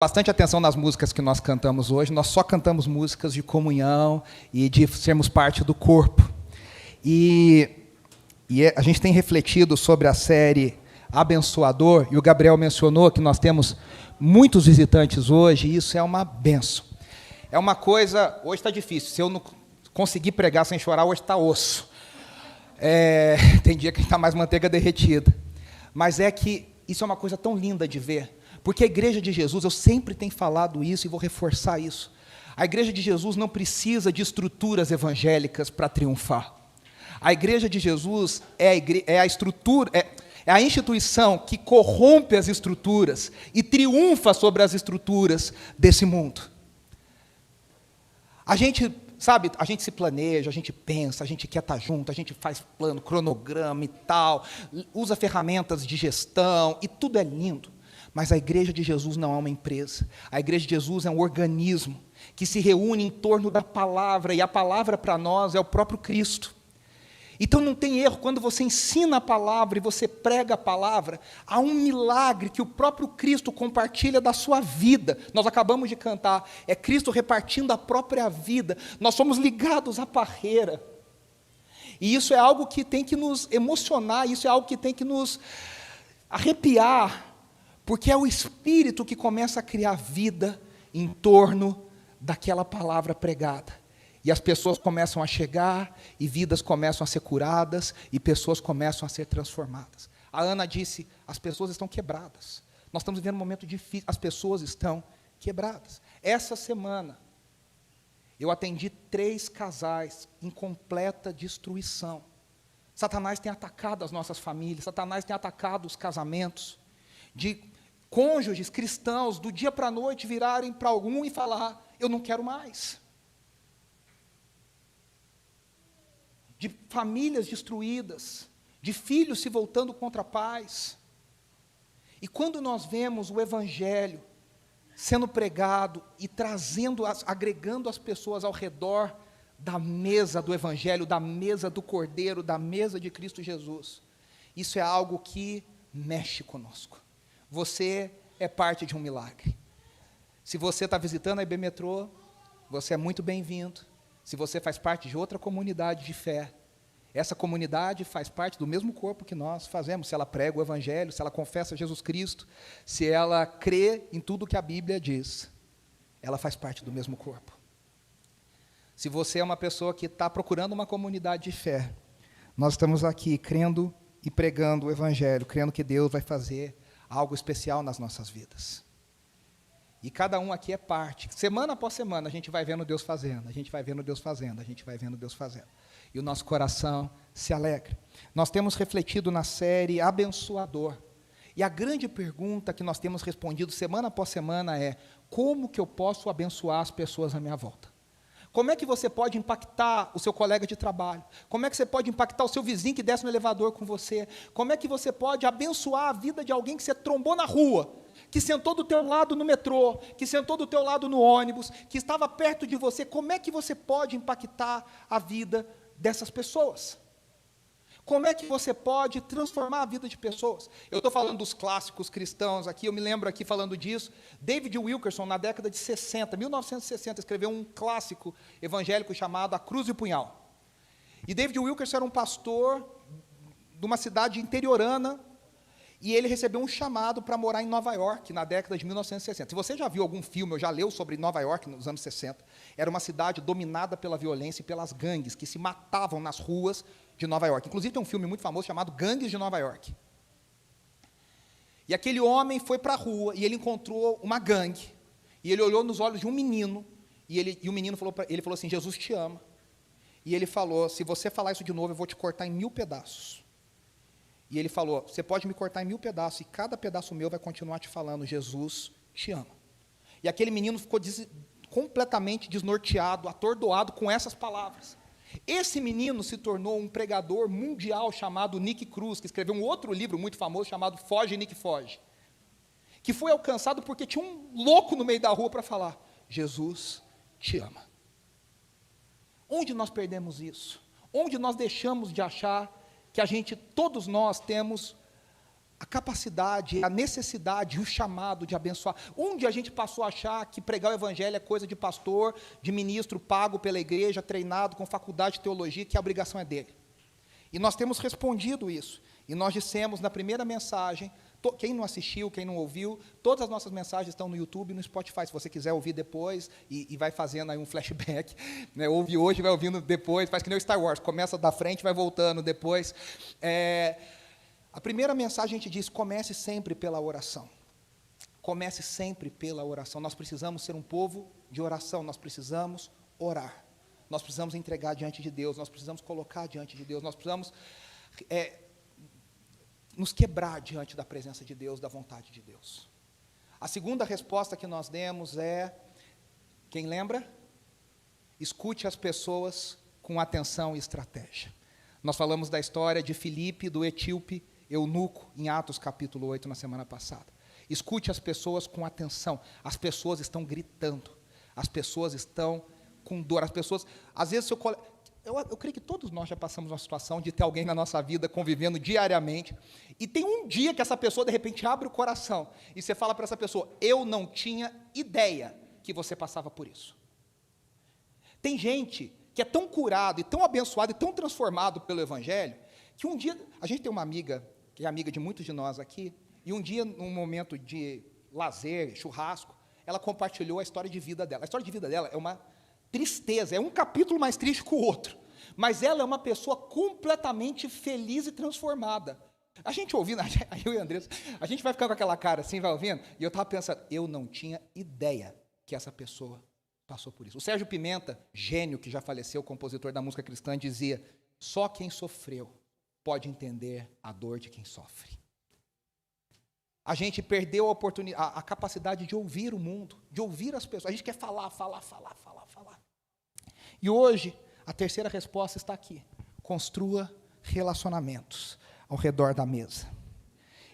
Bastante atenção nas músicas que nós cantamos hoje. Nós só cantamos músicas de comunhão e de sermos parte do corpo. E a gente tem refletido sobre a série Abençoador, e o Gabriel mencionou que nós temos muitos visitantes hoje, e isso é uma benção. É uma coisa, hoje está difícil, se eu não conseguir pregar sem chorar, hoje está osso. Tem dia que está mais manteiga derretida. Mas é que isso é uma coisa tão linda de ver. Porque a igreja de Jesus, eu sempre tenho falado isso e vou reforçar isso. A igreja de Jesus não precisa de estruturas evangélicas para triunfar. A igreja de Jesus é a instituição que corrompe as estruturas e triunfa sobre as estruturas desse mundo. A gente se planeja, a gente pensa, a gente quer estar junto, a gente faz plano, cronograma e tal, usa ferramentas de gestão e tudo é lindo. Mas a igreja de Jesus não é uma empresa. A igreja de Jesus é um organismo que se reúne em torno da palavra, e a palavra para nós é o próprio Cristo. Então não tem erro, quando você ensina a palavra e você prega a palavra, há um milagre que o próprio Cristo compartilha da sua vida. Nós acabamos de cantar, é Cristo repartindo a própria vida. Nós somos ligados à parreira. E isso é algo que tem que nos emocionar, isso é algo que tem que nos arrepiar, porque é o Espírito que começa a criar vida em torno daquela palavra pregada. E as pessoas começam a chegar, e vidas começam a ser curadas, e pessoas começam a ser transformadas. A Ana disse, as pessoas estão quebradas. Nós estamos vivendo um momento difícil, as pessoas estão quebradas. Essa semana, eu atendi 3 casais em completa destruição. Satanás tem atacado as nossas famílias, Satanás tem atacado os casamentos, de cônjuges cristãos, do dia para a noite, virarem para algum e falar, eu não quero mais. De famílias destruídas, de filhos se voltando contra pais. E quando nós vemos o Evangelho sendo pregado e agregando as pessoas ao redor da mesa do Evangelho, da mesa do Cordeiro, da mesa de Cristo Jesus, isso é algo que mexe conosco. Você é parte de um milagre. Se você está visitando a IB Metrô, você é muito bem-vindo. Se você faz parte de outra comunidade de fé, essa comunidade faz parte do mesmo corpo que nós fazemos. Se ela prega o Evangelho, se ela confessa Jesus Cristo, se ela crê em tudo que a Bíblia diz, ela faz parte do mesmo corpo. Se você é uma pessoa que está procurando uma comunidade de fé, nós estamos aqui crendo e pregando o Evangelho, crendo que Deus vai fazer algo especial nas nossas vidas. E cada um aqui é parte. Semana após semana a gente vai vendo Deus fazendo, a gente vai vendo Deus fazendo, a gente vai vendo Deus fazendo. E o nosso coração se alegra. Nós temos refletido na série Abençoador. E a grande pergunta que nós temos respondido semana após semana é: como que eu posso abençoar as pessoas à minha volta? Como é que você pode impactar o seu colega de trabalho? Como é que você pode impactar o seu vizinho que desce no elevador com você? Como é que você pode abençoar a vida de alguém que você trombou na rua, que sentou do teu lado no metrô, que sentou do teu lado no ônibus, que estava perto de você? Como é que você pode impactar a vida dessas pessoas? Como é que você pode transformar a vida de pessoas? Eu estou falando dos clássicos cristãos aqui, eu me lembro aqui falando disso. David Wilkerson, na década de 60, 1960, escreveu um clássico evangélico chamado A Cruz e o Punhal. E David Wilkerson era um pastor de uma cidade interiorana, e ele recebeu um chamado para morar em Nova York, na década de 1960. Se você já viu algum filme, ou já leu sobre Nova York nos anos 60, era uma cidade dominada pela violência e pelas gangues, que se matavam nas ruas de Nova York. Inclusive tem um filme muito famoso chamado Gangues de Nova York. E aquele homem foi para a rua, e ele encontrou uma gangue, e ele olhou nos olhos de um menino, e o menino falou assim, Jesus te ama. E ele falou, se você falar isso de novo, eu vou te cortar em 1000 pedaços. E ele falou, você pode me cortar em 1000 pedaços, e cada pedaço meu vai continuar te falando, Jesus te ama. E aquele menino ficou completamente desnorteado, atordoado com essas palavras. Esse menino se tornou um pregador mundial chamado Nick Cruz, que escreveu um outro livro muito famoso chamado Foge, Nick, Foge, que foi alcançado porque tinha um louco no meio da rua para falar, Jesus te ama. Onde nós perdemos isso? Onde nós deixamos de achar que todos nós temos a capacidade, a necessidade, o chamado de abençoar. Onde a gente passou a achar que pregar o evangelho é coisa de pastor, de ministro pago pela igreja, treinado com faculdade de teologia, que a obrigação é dele. E nós temos respondido isso. E nós dissemos na primeira mensagem, quem não assistiu, quem não ouviu, todas as nossas mensagens estão no YouTube e no Spotify, se você quiser ouvir depois, e vai fazendo aí um flashback, né, ouve hoje, vai ouvindo depois, faz que nem o Star Wars, começa da frente, vai voltando depois. A primeira mensagem a gente diz, comece sempre pela oração. Comece sempre pela oração. Nós precisamos ser um povo de oração, nós precisamos orar. Nós precisamos entregar diante de Deus, nós precisamos colocar diante de Deus, nós precisamos nos quebrar diante da presença de Deus, da vontade de Deus. A segunda resposta que nós demos é, quem lembra? Escute as pessoas com atenção e estratégia. Nós falamos da história de Filipe, do etíope eunuco, em Atos capítulo 8, na semana passada. Escute as pessoas com atenção. As pessoas estão gritando, as pessoas estão com dor, as pessoas, às vezes, eu creio que todos nós já passamos uma situação de ter alguém na nossa vida convivendo diariamente, e tem um dia que essa pessoa, de repente, abre o coração, e você fala para essa pessoa, eu não tinha ideia que você passava por isso. Tem gente que é tão curado, e tão abençoado, e tão transformado pelo Evangelho, que um dia, a gente tem uma amiga, que é amiga de muitos de nós aqui, e um dia, num momento de lazer, churrasco, ela compartilhou a história de vida dela. A história de vida dela é uma tristeza, é um capítulo mais triste que o outro, mas ela é uma pessoa completamente feliz e transformada. A gente ouvindo, eu e a Andressa, a gente vai ficar com aquela cara assim, vai ouvindo, e eu estava pensando, eu não tinha ideia que essa pessoa passou por isso. O Sérgio Pimenta, gênio que já faleceu, compositor da música cristã, dizia, só quem sofreu pode entender a dor de quem sofre. A gente perdeu a oportunidade, a capacidade de ouvir o mundo, de ouvir as pessoas. A gente quer falar. E hoje, a terceira resposta está aqui. Construa relacionamentos ao redor da mesa.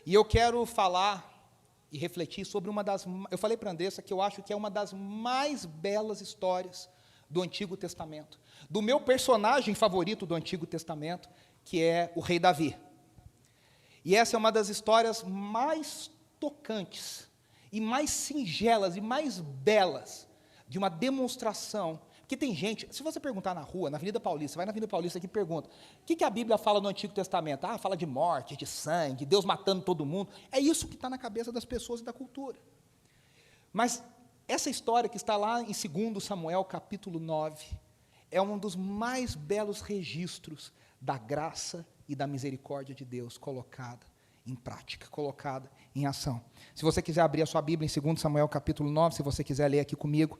E eu quero falar e refletir sobre uma das... Eu falei para a Andressa que eu acho que é uma das mais belas histórias do Antigo Testamento. Do meu personagem favorito do Antigo Testamento, que é o rei Davi. E essa é uma das histórias mais tocantes, e mais singelas, e mais belas, de uma demonstração. Porque tem gente, se você perguntar na rua, na Avenida Paulista, vai na Avenida Paulista aqui e pergunta, o que a Bíblia fala no Antigo Testamento? Ah, fala de morte, de sangue, Deus matando todo mundo. É isso que está na cabeça das pessoas e da cultura. Mas essa história que está lá em 2 Samuel, capítulo 9, é um dos mais belos registros da graça e da misericórdia de Deus colocada em prática, colocada em ação. Se você quiser abrir a sua Bíblia em 2 Samuel capítulo 9, se você quiser ler aqui comigo,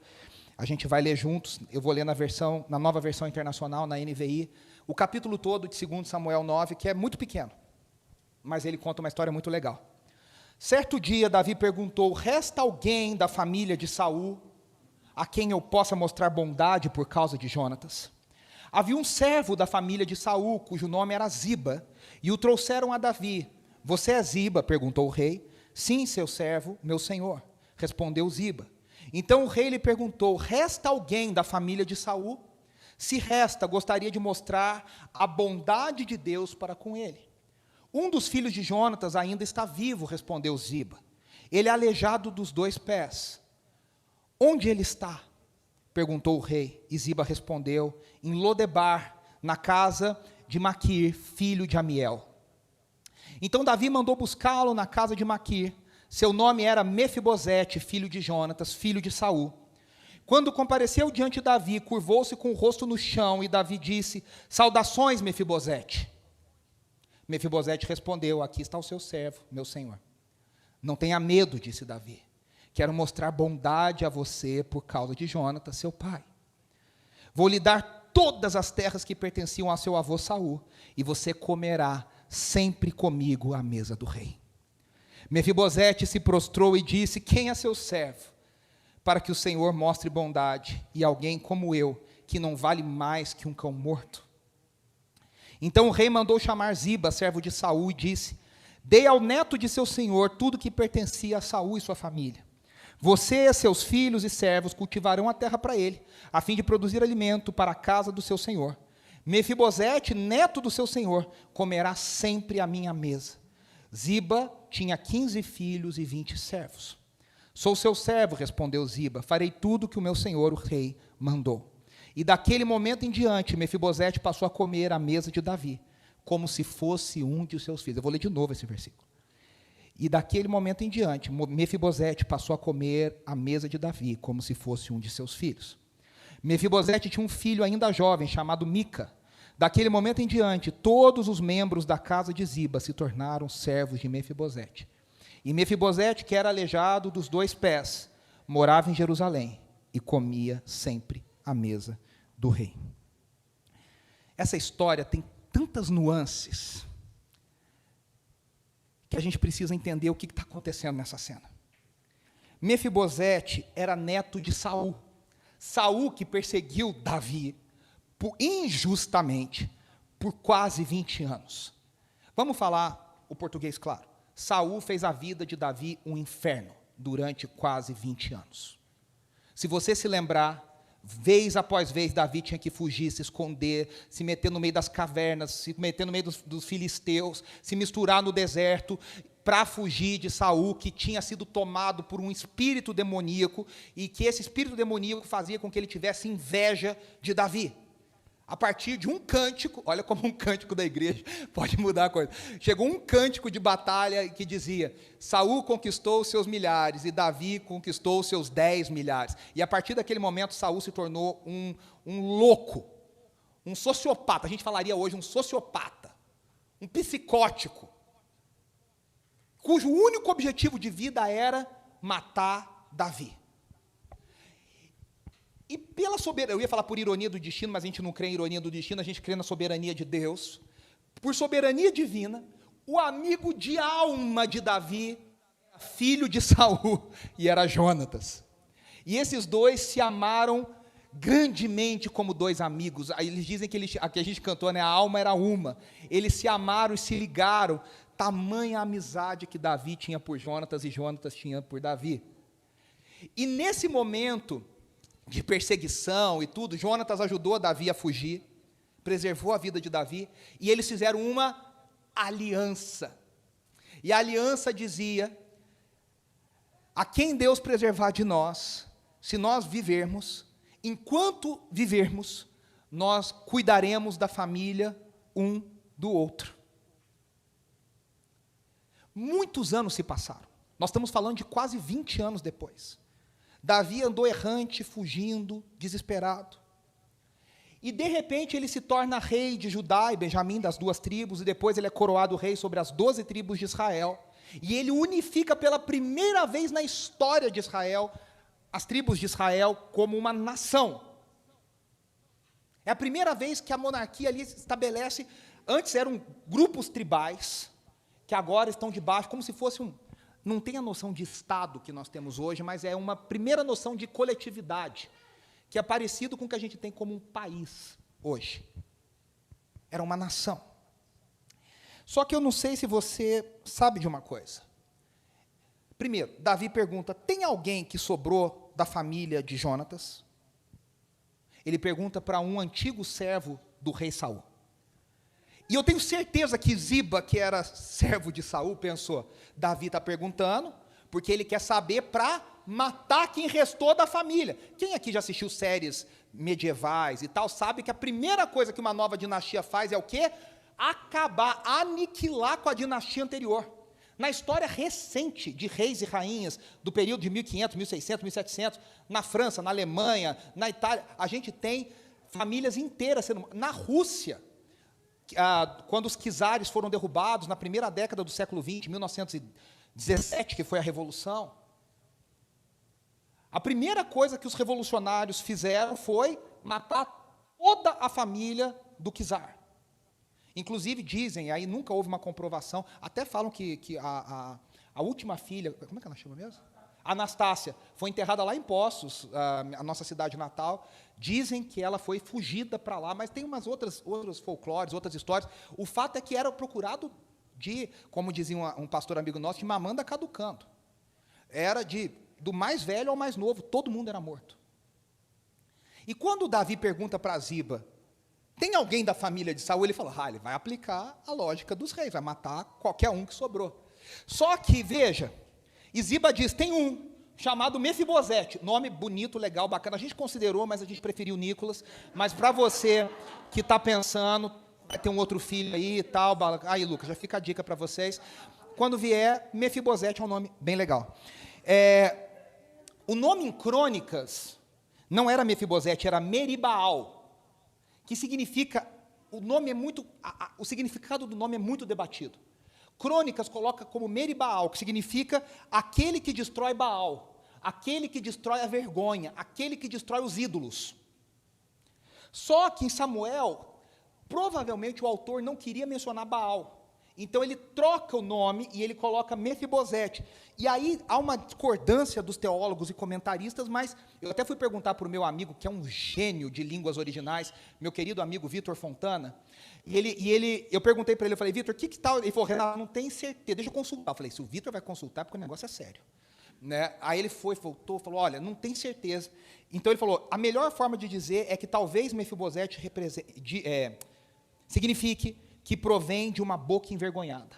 a gente vai ler juntos, eu vou ler na nova versão internacional, na NVI, o capítulo todo de 2 Samuel 9, que é muito pequeno, mas ele conta uma história muito legal. Certo dia, Davi perguntou, resta alguém da família de Saul, a quem eu possa mostrar bondade por causa de Jonatas? Havia um servo da família de Saul, cujo nome era Ziba, e o trouxeram a Davi. Você é Ziba? Perguntou o rei. Sim, seu servo, meu senhor, respondeu Ziba. Então o rei lhe perguntou, resta alguém da família de Saul? Se resta, gostaria de mostrar a bondade de Deus para com ele. Um dos filhos de Jonatas ainda está vivo, respondeu Ziba. Ele é aleijado dos 2 pés. Onde ele está? Perguntou o rei, e Ziba respondeu, em Lodebar, na casa de Maquir, filho de Amiel. Então Davi mandou buscá-lo na casa de Maquir. Seu nome era Mefibosete, filho de Jonatas, filho de Saul. Quando compareceu diante de Davi, curvou-se com o rosto no chão, e Davi disse, saudações, Mefibosete. Mefibosete respondeu, aqui está o seu servo, meu senhor. Não tenha medo, disse Davi. Quero mostrar bondade a você por causa de Jonatas, seu pai. Vou lhe dar todas as terras que pertenciam a seu avô Saul, e você comerá sempre comigo à mesa do rei. Mefibosete se prostrou e disse, quem é seu servo? Para que o Senhor mostre bondade, e alguém como eu, que não vale mais que um cão morto. Então o rei mandou chamar Ziba, servo de Saul, e disse, dei ao neto de seu senhor tudo que pertencia a Saul e sua família. Você, seus filhos e servos cultivarão a terra para ele, a fim de produzir alimento para a casa do seu senhor. Mefibosete, neto do seu senhor, comerá sempre à minha mesa. Ziba tinha 15 filhos e 20 servos. Sou seu servo, respondeu Ziba, farei tudo que o meu senhor, o rei, mandou. E daquele momento em diante, Mefibosete passou a comer à mesa de Davi, como se fosse um de seus filhos. Eu vou ler de novo esse versículo. E daquele momento em diante, Mefibosete passou a comer à mesa de Davi, como se fosse um de seus filhos. Mefibosete tinha um filho ainda jovem, chamado Mica. Daquele momento em diante, todos os membros da casa de Ziba se tornaram servos de Mefibosete. E Mefibosete, que era aleijado dos 2 pés, morava em Jerusalém e comia sempre à mesa do rei. Essa história tem tantas nuances que a gente precisa entender o que está acontecendo nessa cena. Mefibosete era neto de Saul. Saul que perseguiu Davi injustamente por quase 20 anos. Vamos falar o português claro. Saul fez a vida de Davi um inferno durante quase 20 anos. Se você se lembrar, vez após vez, Davi tinha que fugir, se esconder, se meter no meio das cavernas, se meter no meio dos filisteus, se misturar no deserto, para fugir de Saul, que tinha sido tomado por um espírito demoníaco, e que esse espírito demoníaco fazia com que ele tivesse inveja de Davi. A partir de um cântico, olha como um cântico da igreja pode mudar a coisa. Chegou um cântico de batalha que dizia: Saul conquistou os seus milhares e Davi conquistou os seus 10 milhares. E a partir daquele momento, Saul se tornou um louco, um sociopata. A gente falaria hoje um sociopata, um psicótico, cujo único objetivo de vida era matar Davi. E pela soberania, eu ia falar por ironia do destino, mas a gente não crê em ironia do destino, a gente crê na soberania de Deus. Por soberania divina, o amigo de alma de Davi era filho de Saul, e era Jonatas. E esses dois se amaram grandemente como 2 amigos. Aí eles dizem que aqui a gente cantou, né, a alma era uma. Eles se amaram e se ligaram, tamanha amizade que Davi tinha por Jonatas e Jonatas tinha por Davi. E nesse momento de perseguição e tudo, Jonatas ajudou Davi a fugir, preservou a vida de Davi, e eles fizeram uma aliança. E a aliança dizia: a quem Deus preservar de nós, se nós vivermos, enquanto vivermos, nós cuidaremos da família um do outro. Muitos anos se passaram. Nós estamos falando de quase 20 anos depois. Davi andou errante, fugindo, desesperado. E, de repente, ele se torna rei de Judá e Benjamim, das 2 tribos, e depois ele é coroado rei sobre as 12 tribos de Israel. E ele unifica pela primeira vez na história de Israel, as tribos de Israel como uma nação. É a primeira vez que a monarquia ali se estabelece. Antes eram grupos tribais, que agora estão debaixo, como se fosse não tem a noção de Estado que nós temos hoje, mas é uma primeira noção de coletividade, que é parecido com o que a gente tem como um país hoje. Era uma nação. Só que eu não sei se você sabe de uma coisa. Primeiro, Davi pergunta: tem alguém que sobrou da família de Jonatas? Ele pergunta para um antigo servo do rei Saul. E eu tenho certeza que Ziba, que era servo de Saul, pensou: Davi está perguntando, porque ele quer saber para matar quem restou da família. Quem aqui já assistiu séries medievais e tal, sabe que a primeira coisa que uma nova dinastia faz é o quê? Acabar, aniquilar com a dinastia anterior. Na história recente de reis e rainhas, do período de 1500, 1600, 1700, na França, na Alemanha, na Itália, a gente tem famílias inteiras sendo... Na Rússia, quando os czares foram derrubados, na primeira década do século XX, 1917, que foi a Revolução, a primeira coisa que os revolucionários fizeram foi matar toda a família do czar. Inclusive dizem, aí nunca houve uma comprovação, até falam que a última filha, como é que ela chama mesmo? Anastácia, foi enterrada lá em Poços, a nossa cidade natal. Dizem que ela foi fugida para lá, mas tem umas outros folclores, outras histórias. O fato é que era procurado como dizia um pastor amigo nosso, de mamanda caducando. Era do mais velho ao mais novo, todo mundo era morto. E quando Davi pergunta para Ziba: tem alguém da família de Saul? Ele fala: ele vai aplicar a lógica dos reis, vai matar qualquer um que sobrou. Só que, veja, Ziba diz, tem um chamado Mefibosete, nome bonito, legal, bacana, a gente considerou, mas a gente preferiu Nicolas, mas para você que está pensando, vai ter um outro filho aí e tal, aí Lucas, já fica a dica para vocês, quando vier, Mefibosete é um nome bem legal. O nome em Crônicas não era Mefibosete, era Meribaal, que significa, o significado do nome é muito debatido. Crônicas coloca como Meribaal, que significa aquele que destrói Baal, aquele que destrói a vergonha, aquele que destrói os ídolos. Só que em Samuel, provavelmente o autor não queria mencionar Baal. Então ele troca o nome e ele coloca Mefibosete. E aí há uma discordância dos teólogos e comentaristas, mas eu até fui perguntar para o meu amigo, que é um gênio de línguas originais, meu querido amigo Vitor Fontana, eu perguntei para ele, eu falei, Vitor, o que tal? Ele falou, Renato, não tem certeza, deixa eu consultar. Eu falei, se o Vitor vai consultar, porque o negócio é sério. Né? Aí ele voltou, falou, olha, não tem certeza. Então ele falou, a melhor forma de dizer é que talvez Mefibosete signifique que provém de uma boca envergonhada.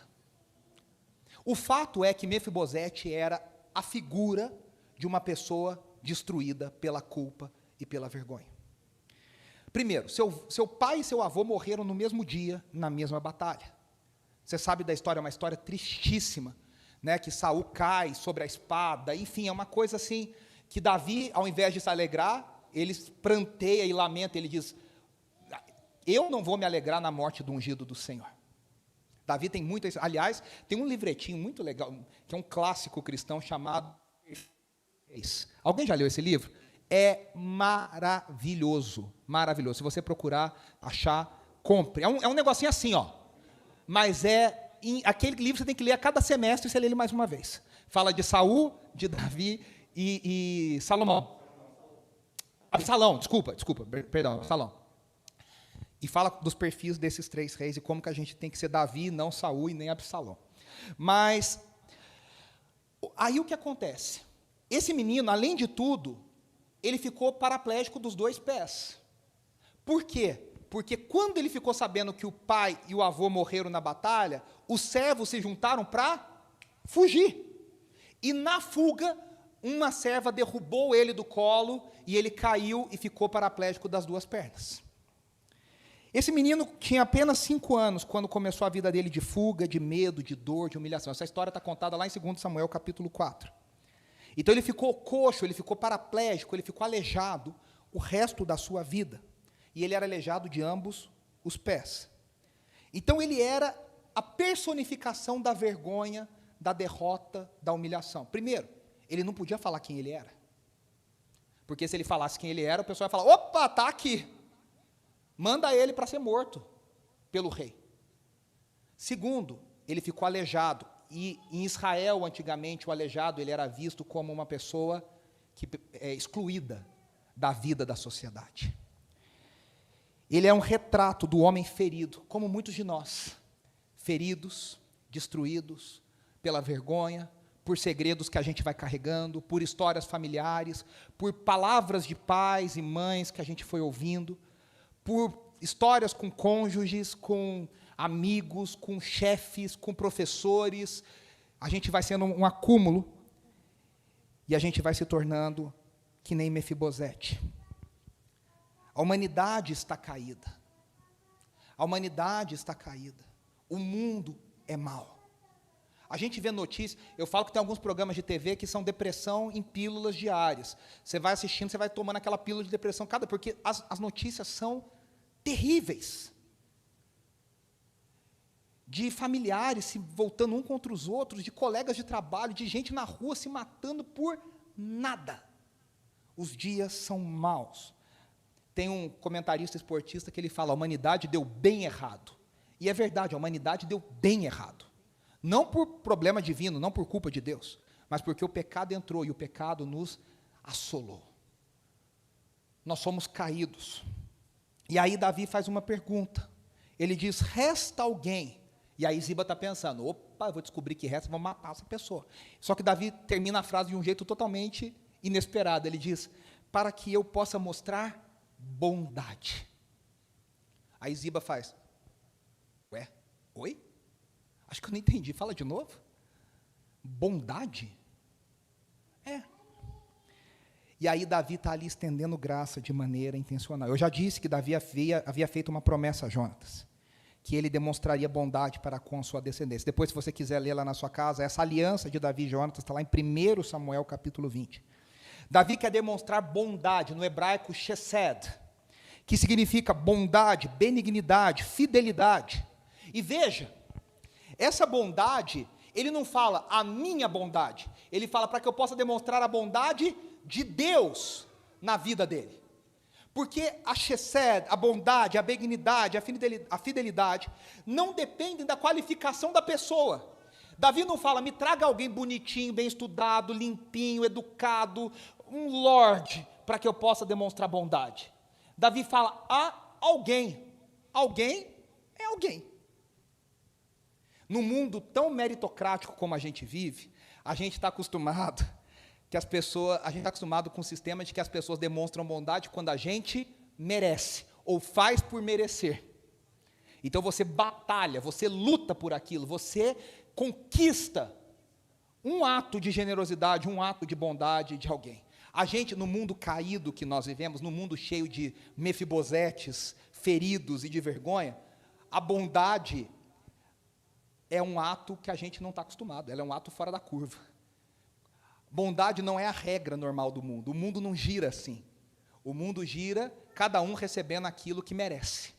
O fato é que Mefibosete era a figura de uma pessoa destruída pela culpa e pela vergonha. Primeiro, seu pai e seu avô morreram no mesmo dia, na mesma batalha. Você sabe da história, é uma história tristíssima, né, que Saul cai sobre a espada, enfim, é uma coisa assim, que Davi, ao invés de se alegrar, ele pranteia e lamenta, ele diz, eu não vou me alegrar na morte do ungido do Senhor. Davi tem muito, aliás, tem um livretinho muito legal, que é um clássico cristão chamado Alguém já leu esse livro? É maravilhoso, maravilhoso. Se você procurar, achar, compre. É um negocinho assim, ó. Mas aquele livro você tem que ler a cada semestre, você lê ele mais uma vez. Fala de Saul, de Davi e Salomão. Absalão, desculpa, perdão, Absalão. E fala dos perfis desses três reis e como que a gente tem que ser Davi, não Saul e nem Absalão. Mas, aí o que acontece? Esse menino, além de tudo, ele ficou paraplégico dos 2 pés. Por quê? Porque quando ele ficou sabendo que o pai e o avô morreram na batalha, os servos se juntaram para fugir. E na fuga, uma serva derrubou ele do colo e ele caiu e ficou paraplégico das 2 pernas. Esse menino tinha apenas 5 anos quando começou a vida dele de fuga, de medo, de dor, de humilhação. Essa história está contada lá em 2 Samuel, capítulo 4. Então ele ficou coxo, ele ficou paraplégico, ele ficou aleijado o resto da sua vida. E ele era aleijado de ambos os pés. Então ele era a personificação da vergonha, da derrota, da humilhação. Primeiro, ele não podia falar quem ele era. Porque se ele falasse quem ele era, o pessoal ia falar, opa, está aqui. Manda ele para ser morto pelo rei. Segundo, ele ficou aleijado. E em Israel, antigamente, o aleijado ele era visto como uma pessoa excluída da vida da sociedade. Ele é um retrato do homem ferido, como muitos de nós. Feridos, destruídos pela vergonha, por segredos que a gente vai carregando, por histórias familiares, por palavras de pais e mães que a gente foi ouvindo, por histórias com cônjuges, com amigos, com chefes, com professores. A gente vai sendo um acúmulo e a gente vai se tornando que nem Mefibosete. A humanidade está caída. A humanidade está caída. O mundo é mau. A gente vê notícias, eu falo que tem alguns programas de TV que são depressão em pílulas diárias. Você vai assistindo, você vai tomando aquela pílula de depressão, porque as notícias são terríveis. De familiares se voltando um contra os outros, de colegas de trabalho, de gente na rua se matando por nada. Os dias são maus. Tem um comentarista esportista que ele fala, a humanidade deu bem errado. E é verdade, a humanidade deu bem errado. Não por problema divino, não por culpa de Deus, mas porque o pecado entrou e o pecado nos assolou. Nós somos caídos. E aí Davi faz uma pergunta. Ele diz, resta alguém? E aí Ziba está pensando, opa, eu vou descobrir que resta, vou matar essa pessoa. Só que Davi termina a frase de um jeito totalmente inesperado. Ele diz, para que eu possa mostrar bondade. Aí Ziba faz, ué, oi? Acho que eu não entendi, fala de novo. Bondade? É. E aí Davi está ali estendendo graça de maneira intencional. Eu já disse que Davi havia feito uma promessa a Jonatas, que ele demonstraria bondade para com a sua descendência. Depois, se você quiser ler lá na sua casa, essa aliança de Davi e Jonatas está lá em 1 Samuel, capítulo 20. Davi quer demonstrar bondade, no hebraico chesed, que significa bondade, benignidade, fidelidade. E veja, essa bondade, ele não fala a minha bondade, ele fala para que eu possa demonstrar a bondade de Deus na vida dele. Porque a chesed, a bondade, a benignidade, a fidelidade, não dependem da qualificação da pessoa. Davi não fala, me traga alguém bonitinho, bem estudado, limpinho, educado, um lorde, para que eu possa demonstrar bondade. Davi fala, alguém. Alguém é alguém. No mundo tão meritocrático como a gente vive, a gente está acostumado com o sistema de que as pessoas demonstram bondade quando a gente merece, ou faz por merecer. Então você batalha, você luta por aquilo, você conquista um ato de generosidade, um ato de bondade de alguém. A gente, no mundo caído que nós vivemos, no mundo cheio de mefibosetes, feridos e de vergonha, a bondade é um ato que a gente não está acostumado, ela é um ato fora da curva. Bondade não é a regra normal do mundo, o mundo não gira assim. O mundo gira, cada um recebendo aquilo que merece.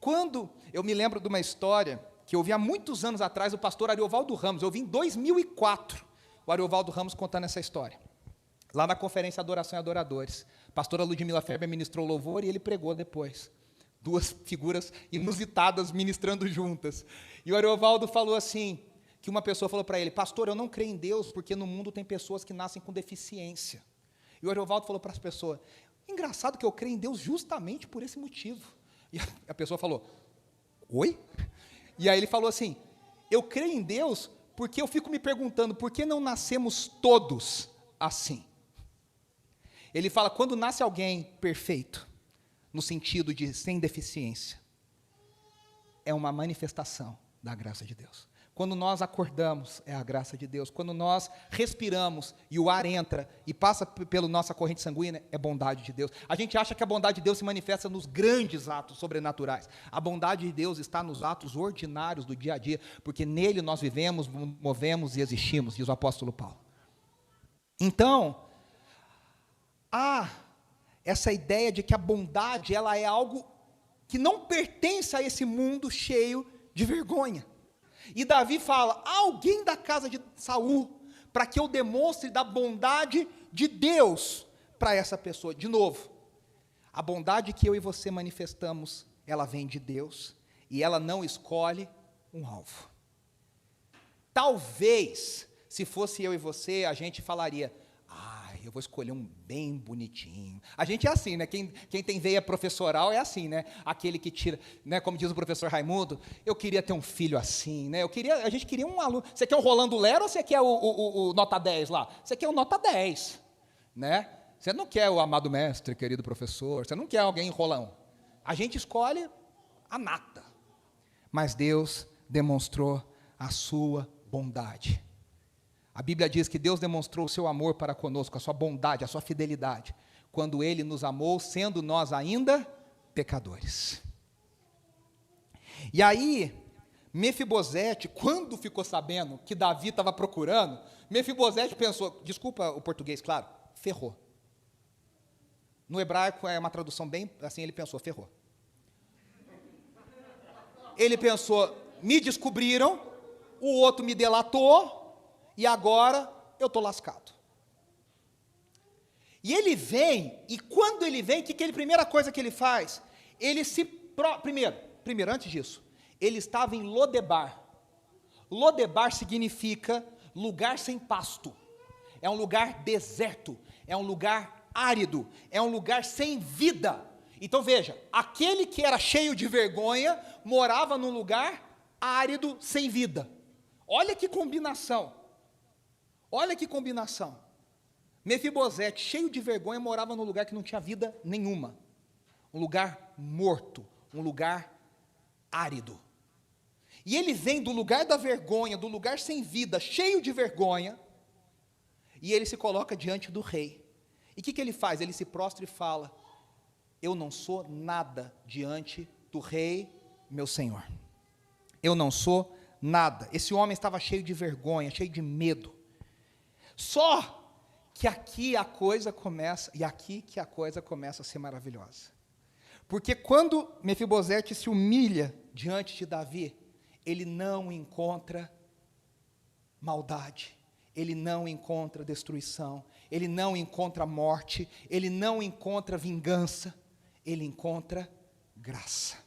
Quando eu me lembro de uma história que eu ouvi há muitos anos atrás, o pastor Ariovaldo Ramos, eu ouvi em 2004, o Ariovaldo Ramos contando essa história. Lá na conferência Adoração e Adoradores. A pastora Ludmila Ferber ministrou louvor e ele pregou depois. Duas figuras inusitadas ministrando juntas. E o Ariovaldo falou assim, que uma pessoa falou para ele, pastor, eu não creio em Deus, porque no mundo tem pessoas que nascem com deficiência. E o Ariovaldo falou para as pessoas, engraçado que eu creio em Deus justamente por esse motivo. E a pessoa falou, oi? E aí ele falou assim, eu creio em Deus porque eu fico me perguntando, por que não nascemos todos assim? Ele fala, quando nasce alguém perfeito, no sentido de sem deficiência, é uma manifestação da graça de Deus. Quando nós acordamos, é a graça de Deus. Quando nós respiramos e o ar entra e passa pela nossa corrente sanguínea, é bondade de Deus. A gente acha que a bondade de Deus se manifesta nos grandes atos sobrenaturais. A bondade de Deus está nos atos ordinários do dia a dia, porque nele nós vivemos, movemos e existimos, diz o apóstolo Paulo. Então, há essa ideia de que a bondade ela é algo que não pertence a esse mundo cheio de vergonha. E Davi fala, há alguém da casa de Saul, para que eu demonstre da bondade de Deus para essa pessoa. De novo, a bondade que eu e você manifestamos, ela vem de Deus, e ela não escolhe um alvo. Talvez, se fosse eu e você, a gente falaria, eu vou escolher um bem bonitinho. A gente é assim, né? Quem tem veia professoral é assim, né? Aquele que tira, né? Como diz o professor Raimundo, eu queria ter um filho assim, né? A gente queria um aluno. Você quer o Rolando Lero ou você quer o nota 10 lá? Você quer o nota 10, né? Você não quer o amado mestre, querido professor, você não quer alguém enrolão. A gente escolhe a nata. Mas Deus demonstrou a sua bondade. A Bíblia diz que Deus demonstrou o seu amor para conosco, a sua bondade, a sua fidelidade, quando Ele nos amou, sendo nós ainda pecadores. E aí, Mefibosete, quando ficou sabendo que Davi estava procurando, Mefibosete pensou, desculpa o português, claro, ferrou. No hebraico é uma tradução bem assim, ele pensou, ferrou. Ele pensou, me descobriram, o outro me delatou, e agora eu estou lascado. E ele vem, e quando ele vem, primeira coisa que ele faz? Ele primeiro, antes disso, ele estava em Lodebar. Lodebar significa lugar sem pasto. É um lugar deserto, é um lugar árido, é um lugar sem vida. Então veja, aquele que era cheio de vergonha, morava num lugar árido, sem vida. Olha que combinação. Olha que combinação. Mefibosete, cheio de vergonha, morava num lugar que não tinha vida nenhuma. Um lugar morto, um lugar árido. E ele vem do lugar da vergonha, do lugar sem vida, cheio de vergonha, e ele se coloca diante do rei. E o que ele faz? Ele se prostra e fala: eu não sou nada diante do rei, meu senhor. Eu não sou nada. Esse homem estava cheio de vergonha, cheio de medo. Só que aqui a coisa começa, e aqui que a coisa começa a ser maravilhosa. Porque quando Mefibosete se humilha diante de Davi, ele não encontra maldade, ele não encontra destruição, ele não encontra morte, ele não encontra vingança, ele encontra graça,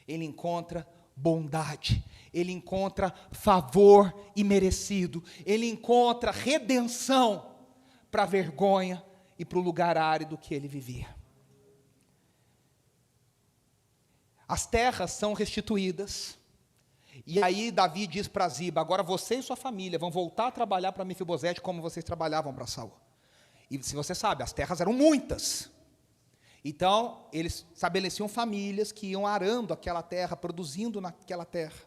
ele encontra bondade, ele encontra favor imerecido, ele encontra redenção para a vergonha e para o lugar árido que ele vivia. As terras são restituídas, e aí Davi diz para Ziba: agora você e sua família vão voltar a trabalhar para Mefibosete como vocês trabalhavam para Saul. E se você sabe, as terras eram muitas. Então, eles estabeleciam famílias que iam arando aquela terra, produzindo naquela terra.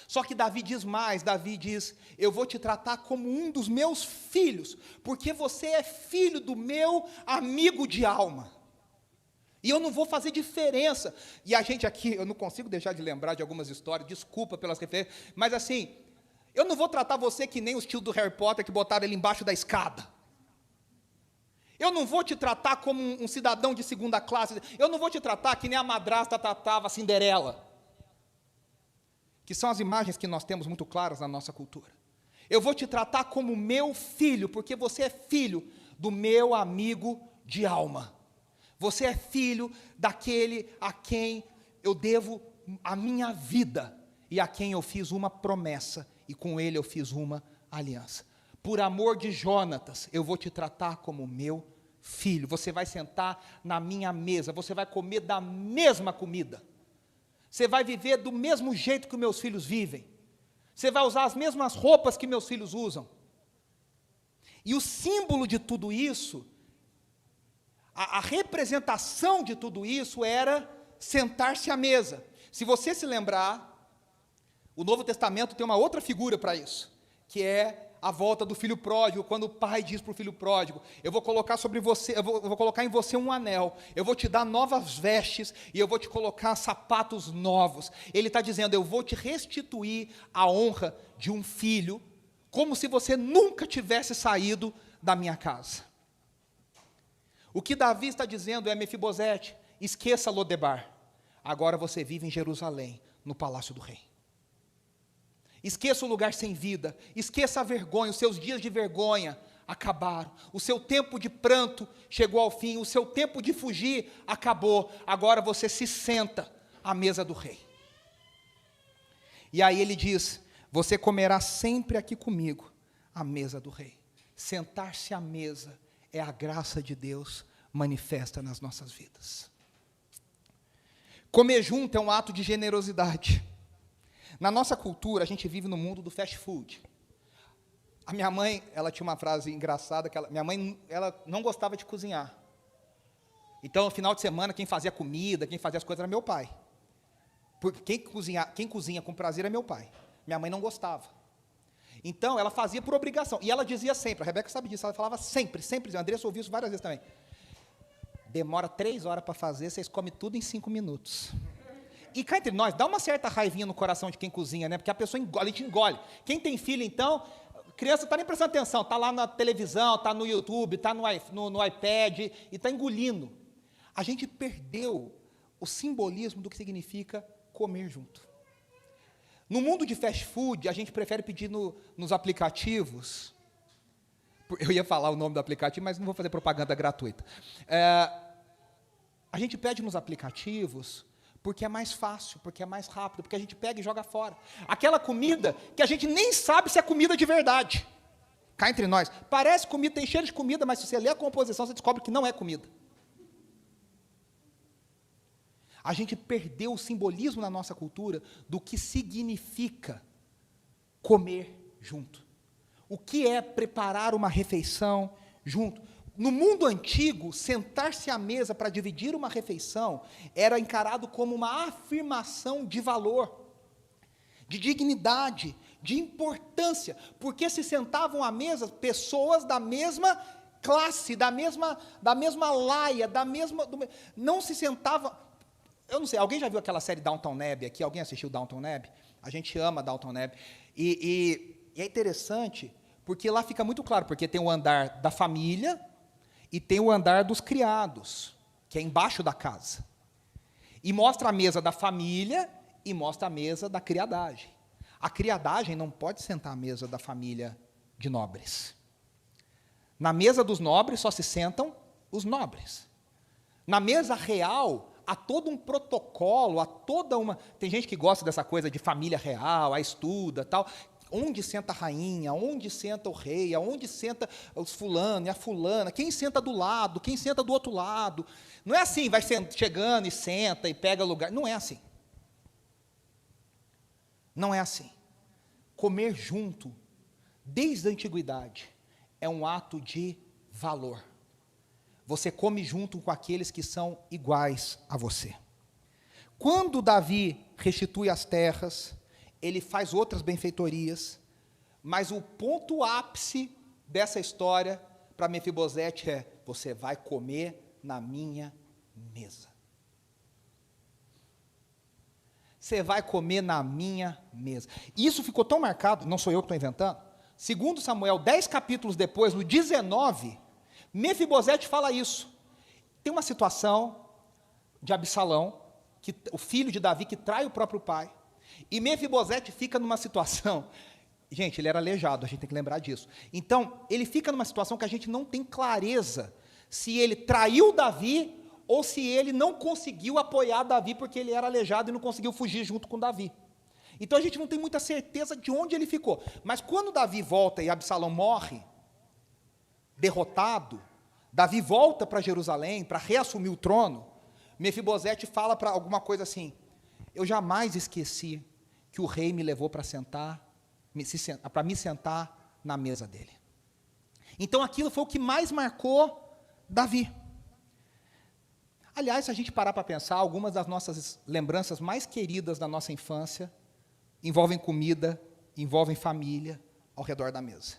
Só que Davi diz mais, Davi diz: eu vou te tratar como um dos meus filhos, porque você é filho do meu amigo de alma. E eu não vou fazer diferença. E a gente aqui, eu não consigo deixar de lembrar de algumas histórias, desculpa pelas referências, mas assim, eu não vou tratar você que nem os tios do Harry Potter que botaram ele embaixo da escada. Eu não vou te tratar como um cidadão de segunda classe. Eu não vou te tratar que nem a madrasta tratava a Cinderela. Que são as imagens que nós temos muito claras na nossa cultura. Eu vou te tratar como meu filho, porque você é filho do meu amigo de alma. Você é filho daquele a quem eu devo a minha vida e a quem eu fiz uma promessa e com ele eu fiz uma aliança. Por amor de Jonatas, eu vou te tratar como meu filho. Você vai sentar na minha mesa, você vai comer da mesma comida. Você vai viver do mesmo jeito que meus filhos vivem. Você vai usar as mesmas roupas que meus filhos usam. E o símbolo de tudo isso, a representação de tudo isso era sentar-se à mesa. Se você se lembrar, o Novo Testamento tem uma outra figura para isso, que é a volta do filho pródigo, quando o pai diz para o filho pródigo: eu vou colocar sobre você, eu vou colocar em você um anel, eu vou te dar novas vestes, e eu vou te colocar sapatos novos. Ele está dizendo: eu vou te restituir a honra de um filho, como se você nunca tivesse saído da minha casa. O que Davi está dizendo é: Mefibosete, esqueça Lodebar, agora você vive em Jerusalém, no palácio do rei. Esqueça o lugar sem vida, esqueça a vergonha, os seus dias de vergonha acabaram, o seu tempo de pranto chegou ao fim, o seu tempo de fugir acabou, agora você se senta à mesa do rei. E aí ele diz: você comerá sempre aqui comigo à mesa do rei. Sentar-se à mesa é a graça de Deus manifesta nas nossas vidas. Comer junto é um ato de generosidade. Na nossa cultura, a gente vive no mundo do fast food. A minha mãe, ela tinha uma frase engraçada, minha mãe, ela não gostava de cozinhar. Então, no final de semana, quem fazia comida, quem fazia as coisas era meu pai. Porque quem cozinha com prazer é meu pai. Minha mãe não gostava. Então, ela fazia por obrigação. E ela dizia sempre, a Rebeca sabe disso, ela falava sempre, a Andressa ouviu isso várias vezes também. Demora 3 horas para fazer, vocês comem tudo em 5 minutos. E cá entre nós, dá uma certa raivinha no coração de quem cozinha, né? Porque a pessoa engole, a gente engole. Quem tem filho, então, criança não está nem prestando atenção, está lá na televisão, está no YouTube, está no iPad, e está engolindo. A gente perdeu o simbolismo do que significa comer junto. No mundo de fast food, a gente prefere pedir nos aplicativos. Eu ia falar o nome do aplicativo, mas não vou fazer propaganda gratuita. A gente pede nos aplicativos porque é mais fácil, porque é mais rápido, porque a gente pega e joga fora. Aquela comida que a gente nem sabe se é comida de verdade. Cá entre nós, parece comida, tem cheiro de comida, mas se você ler a composição, você descobre que não é comida. A gente perdeu o simbolismo na nossa cultura do que significa comer junto. O que é preparar uma refeição junto? No mundo antigo, sentar-se à mesa para dividir uma refeição era encarado como uma afirmação de valor. de dignidade, de importância, porque se sentavam à mesa pessoas da mesma classe, da mesma laia, não se sentava. Eu não sei, alguém já viu aquela série Downton Abbey aqui? Alguém assistiu Downton Abbey? A gente ama Downton Abbey. E é interessante, porque lá fica muito claro, porque tem o andar da família e tem o andar dos criados, que é embaixo da casa. E mostra a mesa da família e mostra a mesa da criadagem. A criadagem não pode sentar à mesa da família de nobres. Na mesa dos nobres só se sentam os nobres. Na mesa real, há todo um protocolo, há toda uma... Tem gente que gosta dessa coisa de família real, a estuda, tal. Onde senta a rainha, onde senta o rei, aonde senta os fulano e a fulana, quem senta do lado, quem senta do outro lado. Não é assim, vai chegando e senta e pega lugar. Não é assim. Não é assim. Comer junto, desde a antiguidade, é um ato de valor. Você come junto com aqueles que são iguais a você. Quando Davi restitui as terras, ele faz outras benfeitorias, mas o ponto ápice dessa história para Mefibosete é: você vai comer na minha mesa. Você vai comer na minha mesa. Isso ficou tão marcado, não sou eu que estou inventando. Segundo Samuel, 10 capítulos depois, no 19, Mefibosete fala isso. Tem uma situação de Absalão, o filho de Davi, que trai o próprio pai. E Mefibosete fica numa situação... Gente, ele era aleijado, a gente tem que lembrar disso. Então, ele fica numa situação que a gente não tem clareza se ele traiu Davi ou se ele não conseguiu apoiar Davi porque ele era aleijado e não conseguiu fugir junto com Davi. Então, a gente não tem muita certeza de onde ele ficou. Mas quando Davi volta e Absalão morre, derrotado, Davi volta para Jerusalém para reassumir o trono, Mefibosete fala para alguma coisa assim: eu jamais esqueci que o rei me levou para me sentar na mesa dele. Então aquilo foi o que mais marcou Davi. Aliás, se a gente parar para pensar, algumas das nossas lembranças mais queridas da nossa infância envolvem comida, envolvem família ao redor da mesa.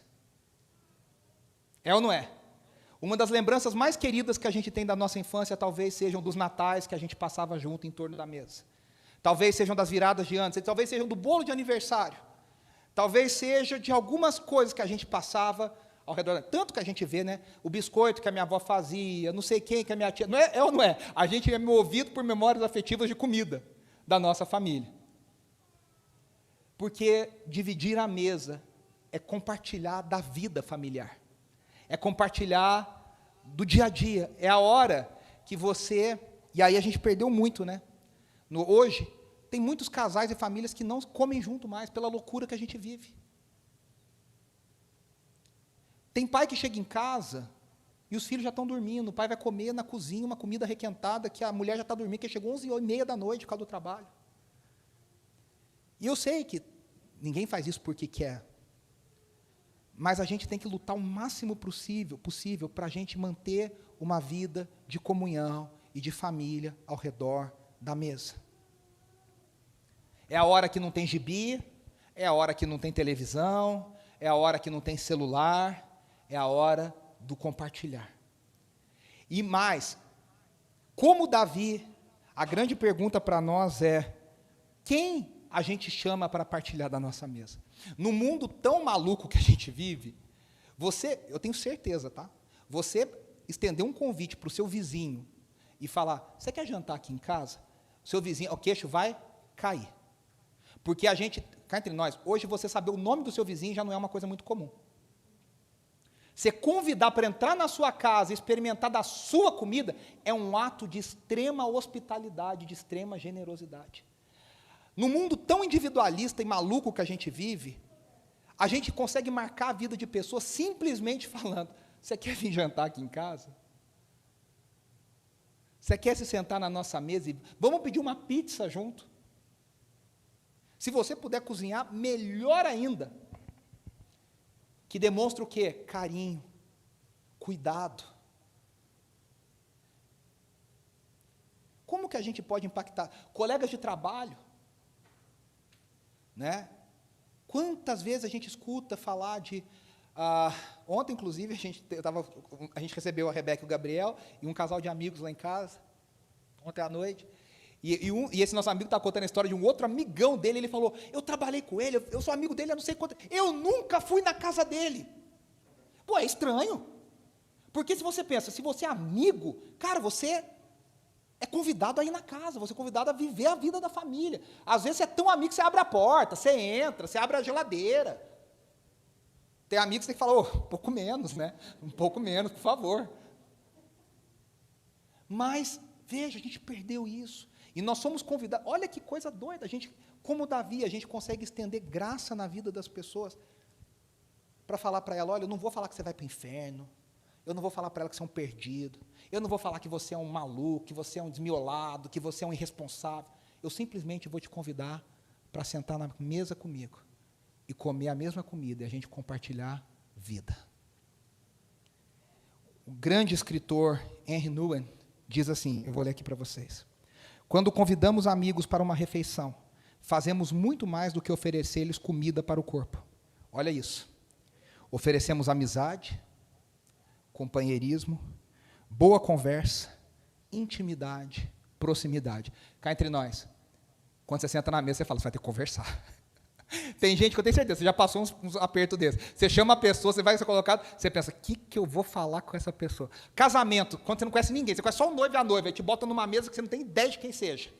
É ou não é? Uma das lembranças mais queridas que a gente tem da nossa infância talvez sejam dos natais que a gente passava junto em torno da mesa. Talvez sejam das viradas de anos, talvez sejam do bolo de aniversário. Talvez seja de algumas coisas que a gente passava ao redor. Tanto que a gente vê, né? O biscoito que a minha avó fazia, não sei quem que a minha tia... Não é ou não é? A gente é movido por memórias afetivas de comida da nossa família. Porque dividir a mesa é compartilhar da vida familiar. É compartilhar do dia a dia. É a hora que você... E aí a gente perdeu muito, né? Hoje, tem muitos casais e famílias que não comem junto mais, pela loucura que a gente vive. Tem pai que chega em casa e os filhos já estão dormindo, o pai vai comer na cozinha uma comida requentada, que a mulher já está dormindo, que chegou 11h30 da noite por causa do trabalho. E eu sei que ninguém faz isso porque quer, mas a gente tem que lutar o máximo possível para a gente manter uma vida de comunhão e de família ao redor da mesa. É a hora que não tem gibi, é a hora que não tem televisão, é a hora que não tem celular, é a hora do compartilhar. E mais, como Davi, a grande pergunta para nós é: quem a gente chama para partilhar da nossa mesa? No mundo tão maluco que a gente vive, eu tenho certeza, tá? Você estender um convite para o seu vizinho e falar: você quer jantar aqui em casa? O seu vizinho, o queixo vai cair. Porque a gente, cá entre nós, hoje você saber o nome do seu vizinho já não é uma coisa muito comum. Você convidar para entrar na sua casa e experimentar da sua comida é um ato de extrema hospitalidade, de extrema generosidade. No mundo tão individualista e maluco que a gente vive, a gente consegue marcar a vida de pessoas simplesmente falando: você quer vir jantar aqui em casa? Você quer se sentar na nossa mesa e vamos pedir uma pizza junto? Se você puder cozinhar, melhor ainda. Que demonstra o quê? Carinho, cuidado. Como que a gente pode impactar? Colegas de trabalho. né? Quantas vezes a gente escuta falar de... ontem, inclusive, a gente recebeu a Rebeca e o Gabriel e um casal de amigos lá em casa, ontem à noite, e esse nosso amigo está contando a história de um outro amigão dele. Ele falou: eu trabalhei com ele, eu sou amigo dele há não sei quanto, eu nunca fui na casa dele. Pô, é estranho, porque se você pensa, se você é amigo, cara, você é convidado a ir na casa, você é convidado a viver a vida da família. Às vezes você é tão amigo que você abre a porta, você entra, você abre a geladeira. Tem amigos que tem que falar: um pouco menos, né? Um pouco menos, por favor. Mas, veja, a gente perdeu isso. E nós somos convidados. Olha que coisa doida. A gente, como Davi, a gente consegue estender graça na vida das pessoas para falar para ela: olha, eu não vou falar que você vai para o inferno. Eu não vou falar para ela que você é um perdido. Eu não vou falar que você é um maluco, que você é um desmiolado, que você é um irresponsável. Eu simplesmente vou te convidar para sentar na mesa comigo e comer a mesma comida e a gente compartilhar vida. O grande escritor Henry Nouwen diz assim, eu vou ler aqui para vocês: quando convidamos amigos para uma refeição, fazemos muito mais do que oferecer-lhes comida para o corpo. Olha isso. Oferecemos amizade, companheirismo, boa conversa, intimidade, proximidade. Cá entre nós, quando você senta na mesa, você fala: você vai ter que conversar. Tem gente que eu tenho certeza, você já passou uns apertos desses. Você chama a pessoa, você vai ser colocado, você pensa: o que eu vou falar com essa pessoa? Casamento, quando você não conhece ninguém, você conhece só o noivo e a noiva, aí te bota numa mesa que você não tem ideia de quem seja.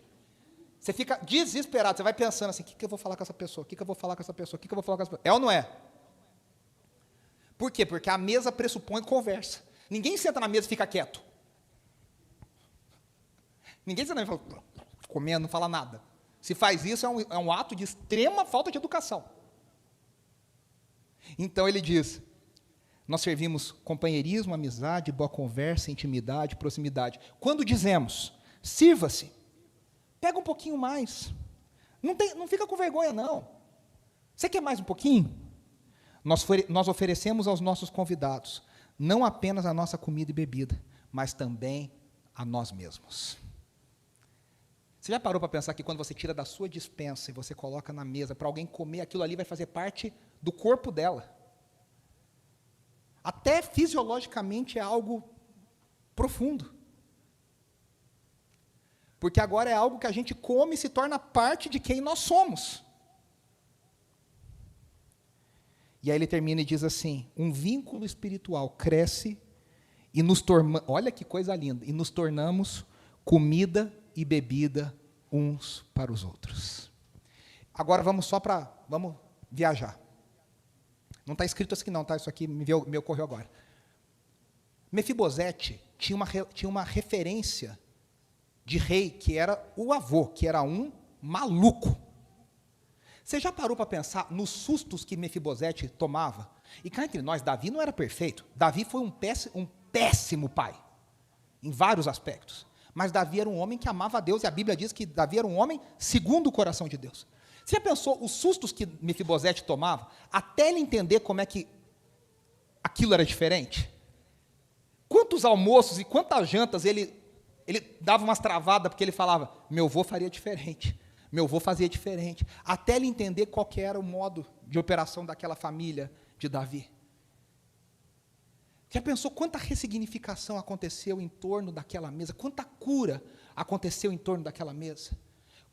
Você fica desesperado, você vai pensando assim: o que eu vou falar com essa pessoa? O que eu vou falar com essa pessoa? O que eu vou falar com essa pessoa? É ou não é? Por quê? Porque a mesa pressupõe conversa. Ninguém senta na mesa e fica quieto. Ninguém senta na mesa e fala, comendo, não fala nada. Se faz isso, é um ato de extrema falta de educação. Então ele diz: nós servimos companheirismo, amizade, boa conversa, intimidade, proximidade. Quando dizemos: sirva-se, pega um pouquinho mais. Não fica com vergonha, não. Você quer mais um pouquinho? Nós oferecemos aos nossos convidados não apenas a nossa comida e bebida, mas também a nós mesmos. Você já parou para pensar que quando você tira da sua despensa e você coloca na mesa para alguém comer, aquilo ali vai fazer parte do corpo dela? Até fisiologicamente é algo profundo. Porque agora é algo que a gente come e se torna parte de quem nós somos. E aí ele termina e diz assim: um vínculo espiritual cresce e nos torna, olha que coisa linda, e nos tornamos comida e bebida uns para os outros. Agora vamos viajar. Não está escrito assim não, tá? Isso aqui me ocorreu agora. Mefibosete tinha uma referência de rei que era o avô, que era um maluco. Você já parou para pensar nos sustos que Mefibosete tomava? E cá entre nós, Davi não era perfeito. Davi foi um péssimo pai, em vários aspectos. Mas Davi era um homem que amava a Deus, e a Bíblia diz que Davi era um homem segundo o coração de Deus. Você já pensou os sustos que Mefibosete tomava, até ele entender como é que aquilo era diferente? Quantos almoços e quantas jantas ele dava umas travadas, porque ele falava: meu avô faria diferente. Meu avô fazia diferente, até ele entender qual que era o modo de operação daquela família de Davi. Já pensou quanta ressignificação aconteceu em torno daquela mesa? Quanta cura aconteceu em torno daquela mesa?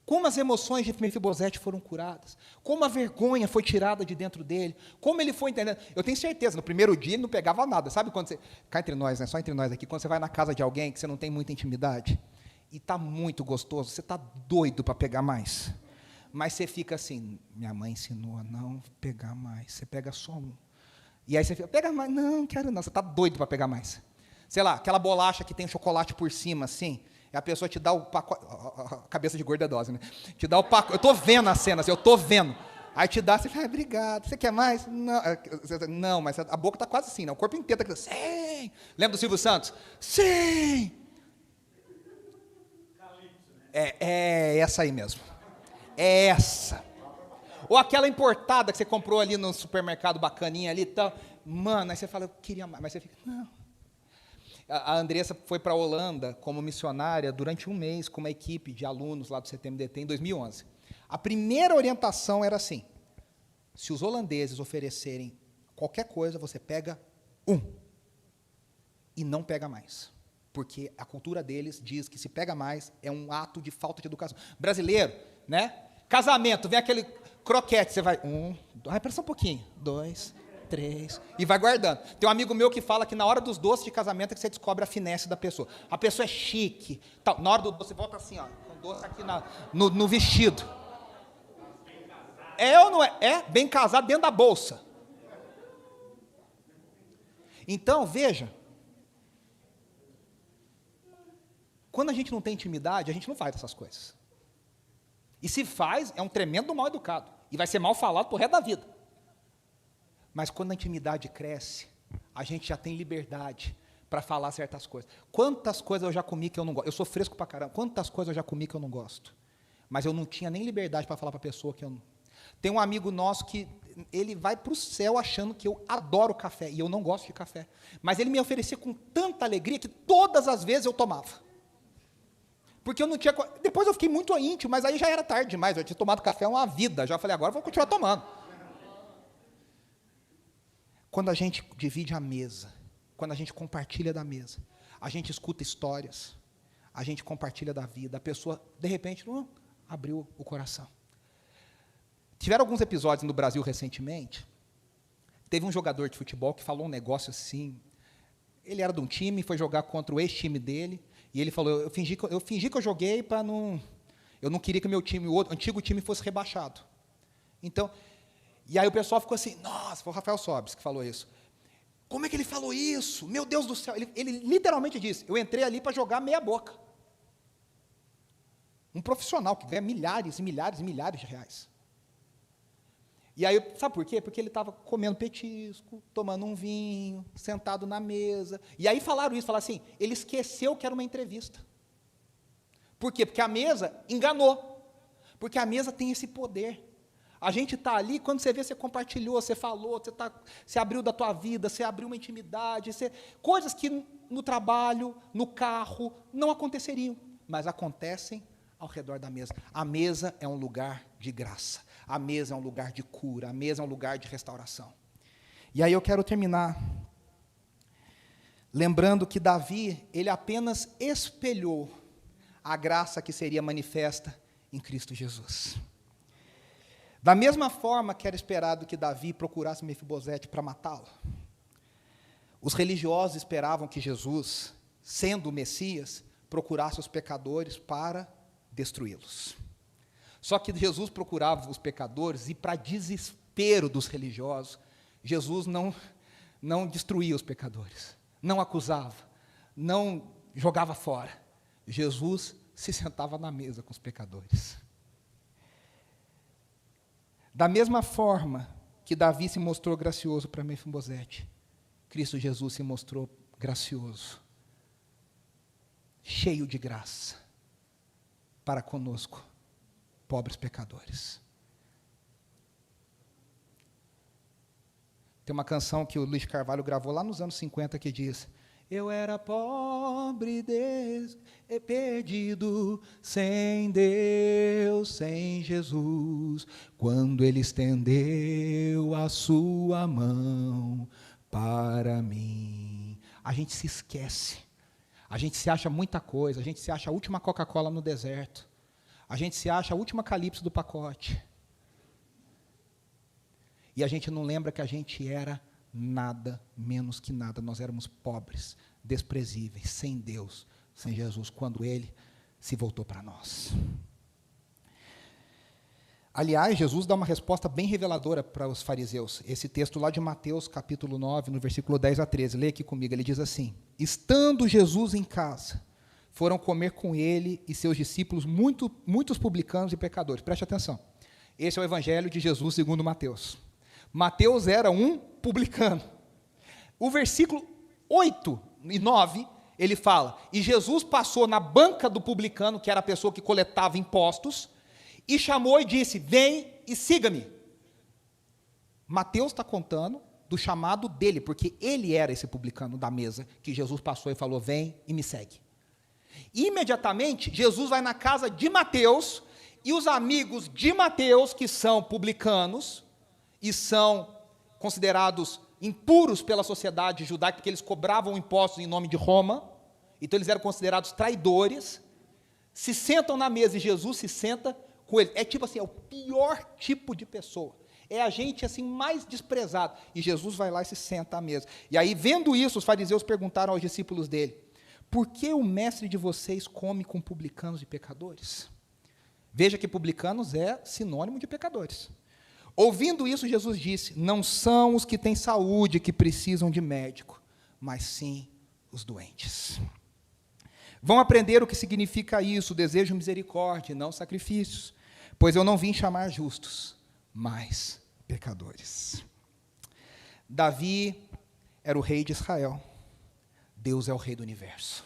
Como as emoções de Mefibosete foram curadas? Como a vergonha foi tirada de dentro dele? Como ele foi entendendo? Eu tenho certeza, no primeiro dia ele não pegava nada. Sabe quando você... Cá entre nós, né? Só entre nós aqui. Quando você vai na casa de alguém que você não tem muita intimidade, e está muito gostoso, você está doido para pegar mais. Mas você fica assim: minha mãe ensinou a não pegar mais. Você pega só um. E aí você fica: pega mais. Não, quero não. Você está doido para pegar mais. Sei lá, aquela bolacha que tem chocolate por cima, assim, e a pessoa te dá o pacote... Cabeça de gorda é dose, né? Te dá o pacote... Eu estou vendo a cena, assim, eu estou vendo. Aí te dá, você fala: obrigado. Você quer mais? Não, mas a boca está quase assim, né? O corpo inteiro está aqui. Sim! Lembra do Silvio Santos? Sim! É essa aí mesmo. É essa. Ou aquela importada que você comprou ali no supermercado bacaninha ali e tal. Mano, aí você fala: eu queria mais. Mas você fica: não. A Andressa foi para a Holanda como missionária durante um mês com uma equipe de alunos lá do CTMDT em 2011. A primeira orientação era assim: se os holandeses oferecerem qualquer coisa, você pega um e não pega mais. Porque a cultura deles diz que se pega mais é um ato de falta de educação. Brasileiro, né? Casamento, vem aquele croquete, você vai, presta um pouquinho, 2, 3, e vai guardando. Tem um amigo meu que fala que na hora dos doces de casamento é que você descobre a finesse da pessoa. A pessoa é chique, tal. Na hora do doce, você volta assim, ó, com o doce aqui no vestido. É ou não é? É, bem casado dentro da bolsa. Então, veja, quando a gente não tem intimidade, a gente não faz essas coisas. E se faz, é um tremendo mal educado. E vai ser mal falado pro resto da vida. Mas quando a intimidade cresce, a gente já tem liberdade para falar certas coisas. Quantas coisas eu já comi que eu não gosto? Eu sou fresco pra caramba. Quantas coisas eu já comi que eu não gosto? Mas eu não tinha nem liberdade para falar para a pessoa que eu não... Tem um amigo nosso que ele vai para o céu achando que eu adoro café. E eu não gosto de café. Mas ele me oferecia com tanta alegria que todas as vezes eu tomava. Porque eu não tinha... Depois eu fiquei muito íntimo, mas aí já era tarde demais. Eu tinha tomado café uma vida. Já falei, agora eu vou continuar tomando. Quando a gente divide a mesa, quando a gente compartilha da mesa, a gente escuta histórias, a gente compartilha da vida, a pessoa, de repente, abriu o coração. Tiveram alguns episódios no Brasil recentemente. Teve um jogador de futebol que falou um negócio assim. Ele era de um time, foi jogar contra o ex-time dele. E ele falou, eu fingi que eu joguei para não... Eu não queria que o meu time, o antigo time, fosse rebaixado. Então, e aí o pessoal ficou assim, nossa, foi o Rafael Sobes que falou isso. Como é que ele falou isso? Meu Deus do céu. Ele literalmente disse, eu entrei ali para jogar meia boca. Um profissional que ganha milhares e milhares e milhares de reais. E aí, sabe por quê? Porque ele estava comendo petisco, tomando um vinho, sentado na mesa. E aí falaram isso, falaram assim, ele esqueceu que era uma entrevista. Por quê? Porque a mesa enganou. Porque a mesa tem esse poder. A gente está ali, quando você vê, você compartilhou, você falou, você abriu da tua vida, você abriu uma intimidade, coisas que no trabalho, no carro, não aconteceriam, mas acontecem ao redor da mesa. A mesa é um lugar de graça. A mesa é um lugar de cura. A mesa é um lugar de restauração. E aí eu quero terminar lembrando que Davi, ele apenas espelhou a graça que seria manifesta em Cristo Jesus. Da mesma forma que era esperado que Davi procurasse Mefibosete para matá-lo, os religiosos esperavam que Jesus, sendo o Messias, procurasse os pecadores para destruí-los. Só que Jesus procurava os pecadores e, para desespero dos religiosos, Jesus não destruía os pecadores, não acusava, não jogava fora. Jesus se sentava na mesa com os pecadores. Da mesma forma que Davi se mostrou gracioso para Mefibosete, Cristo Jesus se mostrou gracioso, cheio de graça, para conosco, pobres pecadores. Tem uma canção que o Luiz Carvalho gravou lá nos anos 50 que diz: eu era pobre, perdido, sem Deus, sem Jesus, quando Ele estendeu a sua mão para mim. A gente se esquece, a gente se acha muita coisa, a gente se acha a última Coca-Cola no deserto, a gente se acha a última Calypso do pacote, e a gente não lembra que a gente era nada menos que nada. Nós éramos pobres, desprezíveis, sem Deus, sem Jesus, quando Ele se voltou para nós. Aliás, Jesus dá uma resposta bem reveladora para os fariseus. Esse texto lá de Mateus, capítulo 9, no versículo 10 a 13. Lê aqui comigo, ele diz assim: estando Jesus em casa, foram comer com ele e seus discípulos muitos publicanos e pecadores. Preste atenção. Esse é o evangelho de Jesus segundo Mateus. Mateus era um publicano. O versículo 8 e 9, ele fala, e Jesus passou na banca do publicano, que era a pessoa que coletava impostos, e chamou e disse, vem e siga-me. Mateus está contando do chamado dele, porque ele era esse publicano da mesa, que Jesus passou e falou, vem e me segue. Imediatamente, Jesus vai na casa de Mateus, E os amigos de Mateus, que são publicanos, e são considerados impuros pela sociedade judaica, porque eles cobravam impostos em nome de Roma, então eles eram considerados traidores, se sentam na mesa e Jesus se senta com eles. É tipo assim, é o pior tipo de pessoa. É a gente assim mais desprezado. E Jesus vai lá e se senta à mesa. E aí, vendo isso, os fariseus perguntaram aos discípulos dele: por que o mestre de vocês come com publicanos e pecadores? Veja que publicanos é sinônimo de pecadores. Ouvindo isso, Jesus disse: não são os que têm saúde que precisam de médico, mas sim os doentes. Vão aprender o que significa isso: desejo misericórdia e não sacrifícios, pois eu não vim chamar justos, mas pecadores. Davi era o rei de Israel. Deus é o rei do universo.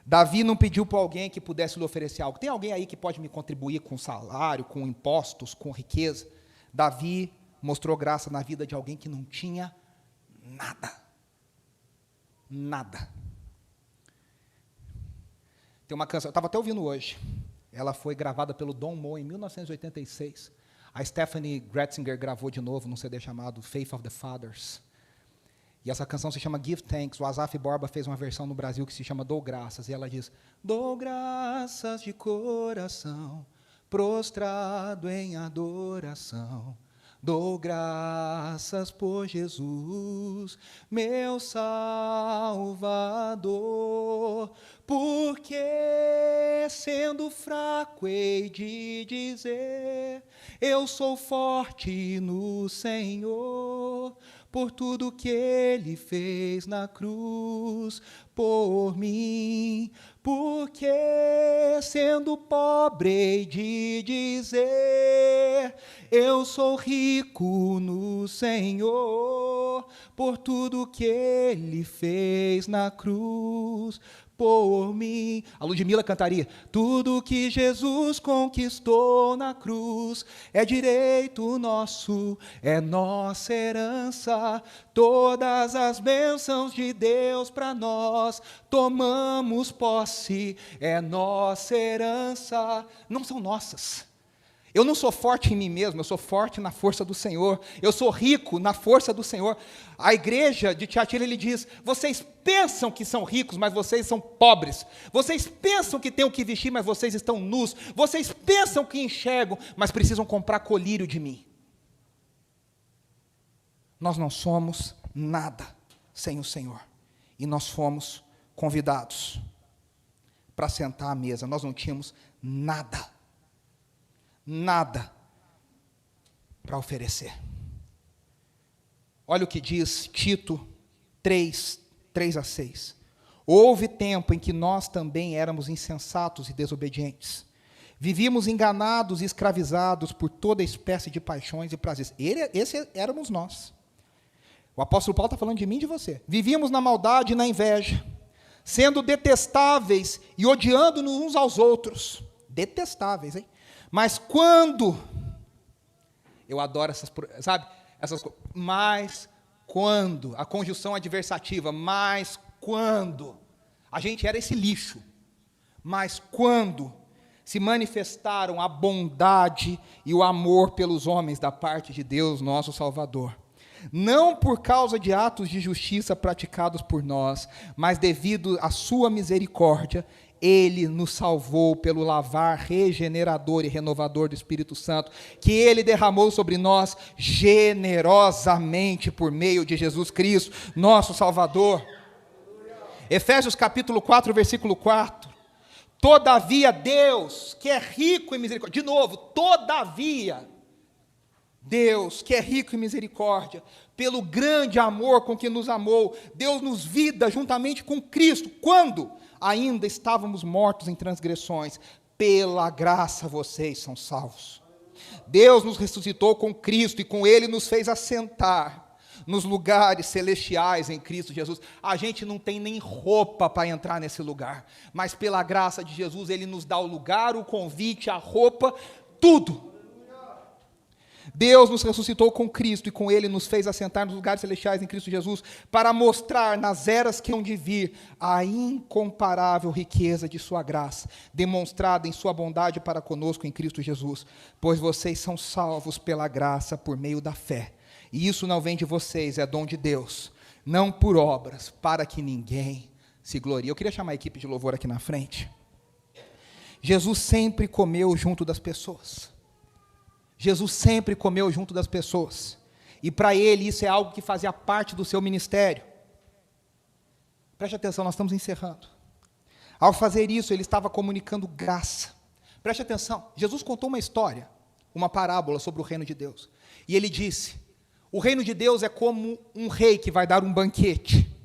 Davi não pediu para alguém que pudesse lhe oferecer algo. Tem alguém aí que pode me contribuir com salário, com impostos, com riqueza? Davi mostrou graça na vida de alguém que não tinha nada. Nada. Tem uma canção, eu estava até ouvindo hoje. Ela foi gravada pelo Don Moen em 1986. A Stephanie Gretzinger gravou de novo num CD chamado Faith of the Fathers. E essa canção se chama Give Thanks. O Asaf Borba fez uma versão no Brasil que se chama Dou Graças. E ela diz: dou graças de coração, prostrado em adoração. Dou graças por Jesus, meu Salvador, porque sendo fraco hei de dizer, eu sou forte no Senhor, por tudo que Ele fez na cruz por mim, porque sendo pobre hei de dizer, eu sou rico no Senhor, por tudo que Ele fez na cruz por mim. A Ludmila cantaria: tudo que Jesus conquistou na cruz é direito nosso, é nossa herança. Todas as bênçãos de Deus para nós, tomamos posse, é nossa herança. Não são nossas. Eu não sou forte em mim mesmo, eu sou forte na força do Senhor. Eu sou rico na força do Senhor. A igreja de Tiatira, ele diz: vocês pensam que são ricos, mas vocês são pobres. Vocês pensam que têm o que vestir, mas vocês estão nus. Vocês pensam que enxergam, mas precisam comprar colírio de mim. Nós não somos nada sem o Senhor. E nós fomos convidados para sentar à mesa. Nós não tínhamos nada para oferecer. Olha o que diz Tito 3:3-6. Houve tempo em que nós também éramos insensatos e desobedientes. Vivíamos enganados e escravizados por toda espécie de paixões e prazeres. Esse éramos nós. O apóstolo Paulo está falando de mim e de você. Vivíamos na maldade e na inveja, sendo detestáveis e odiando-nos uns aos outros. Detestáveis, hein? Mas quando, eu adoro essas coisas, mas quando, a conjunção adversativa, mas quando, a gente era esse lixo, mas quando se manifestaram a bondade e o amor pelos homens da parte de Deus, nosso Salvador, não por causa de atos de justiça praticados por nós, mas devido à sua misericórdia, Ele nos salvou pelo lavar regenerador e renovador do Espírito Santo, que Ele derramou sobre nós generosamente por meio de Jesus Cristo, nosso Salvador. Efésios capítulo 4, versículo 4. Todavia Deus, que é rico em misericórdia, de novo, todavia Deus, que é rico em misericórdia, pelo grande amor com que nos amou, deu-nos vida juntamente com Cristo. Quando ainda estávamos mortos em transgressões, pela graça vocês são salvos. Deus nos ressuscitou com Cristo e com Ele nos fez assentar nos lugares celestiais em Cristo Jesus. A gente não tem nem roupa para entrar nesse lugar, mas pela graça de Jesus, Ele nos dá o lugar, o convite, a roupa, tudo. Deus nos ressuscitou com Cristo e com Ele nos fez assentar nos lugares celestiais em Cristo Jesus, para mostrar nas eras que hão de vir a incomparável riqueza de sua graça, demonstrada em sua bondade para conosco em Cristo Jesus. Pois vocês são salvos pela graça por meio da fé. E isso não vem de vocês, é dom de Deus, não por obras, para que ninguém se glorie. Eu queria chamar a equipe de louvor aqui na frente. Jesus sempre comeu junto das pessoas. Jesus sempre comeu junto das pessoas. E para ele isso é algo que fazia parte do seu ministério. Preste atenção, nós estamos encerrando. Ao fazer isso, ele estava comunicando graça. Preste atenção, Jesus contou uma história, uma parábola sobre o reino de Deus. E ele disse, o reino de Deus é como um rei que vai dar um banquete.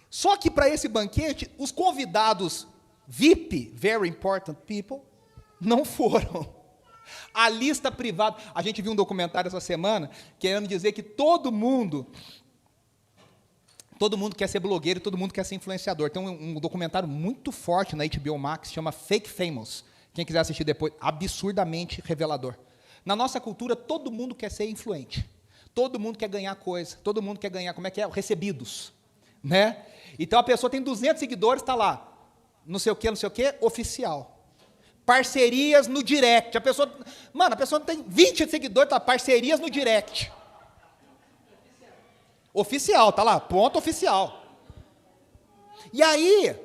Só que para esse banquete, os convidados VIP, very important people, não foram. A lista privada, a gente viu um documentário essa semana, querendo dizer que todo mundo quer ser blogueiro, todo mundo quer ser influenciador. Tem um documentário muito forte na HBO Max, chama Fake Famous. Quem quiser assistir depois, absurdamente revelador. Na nossa cultura, todo mundo quer ser influente. Todo mundo quer ganhar coisa. Todo mundo quer ganhar, como é que é? Recebidos. Né? Então, a pessoa tem 200 seguidores, está lá, não sei o que, oficial. Parcerias no direct. A pessoa não tem 20 seguidores, tá? Parcerias no direct. Oficial, tá lá, ponto oficial. E aí,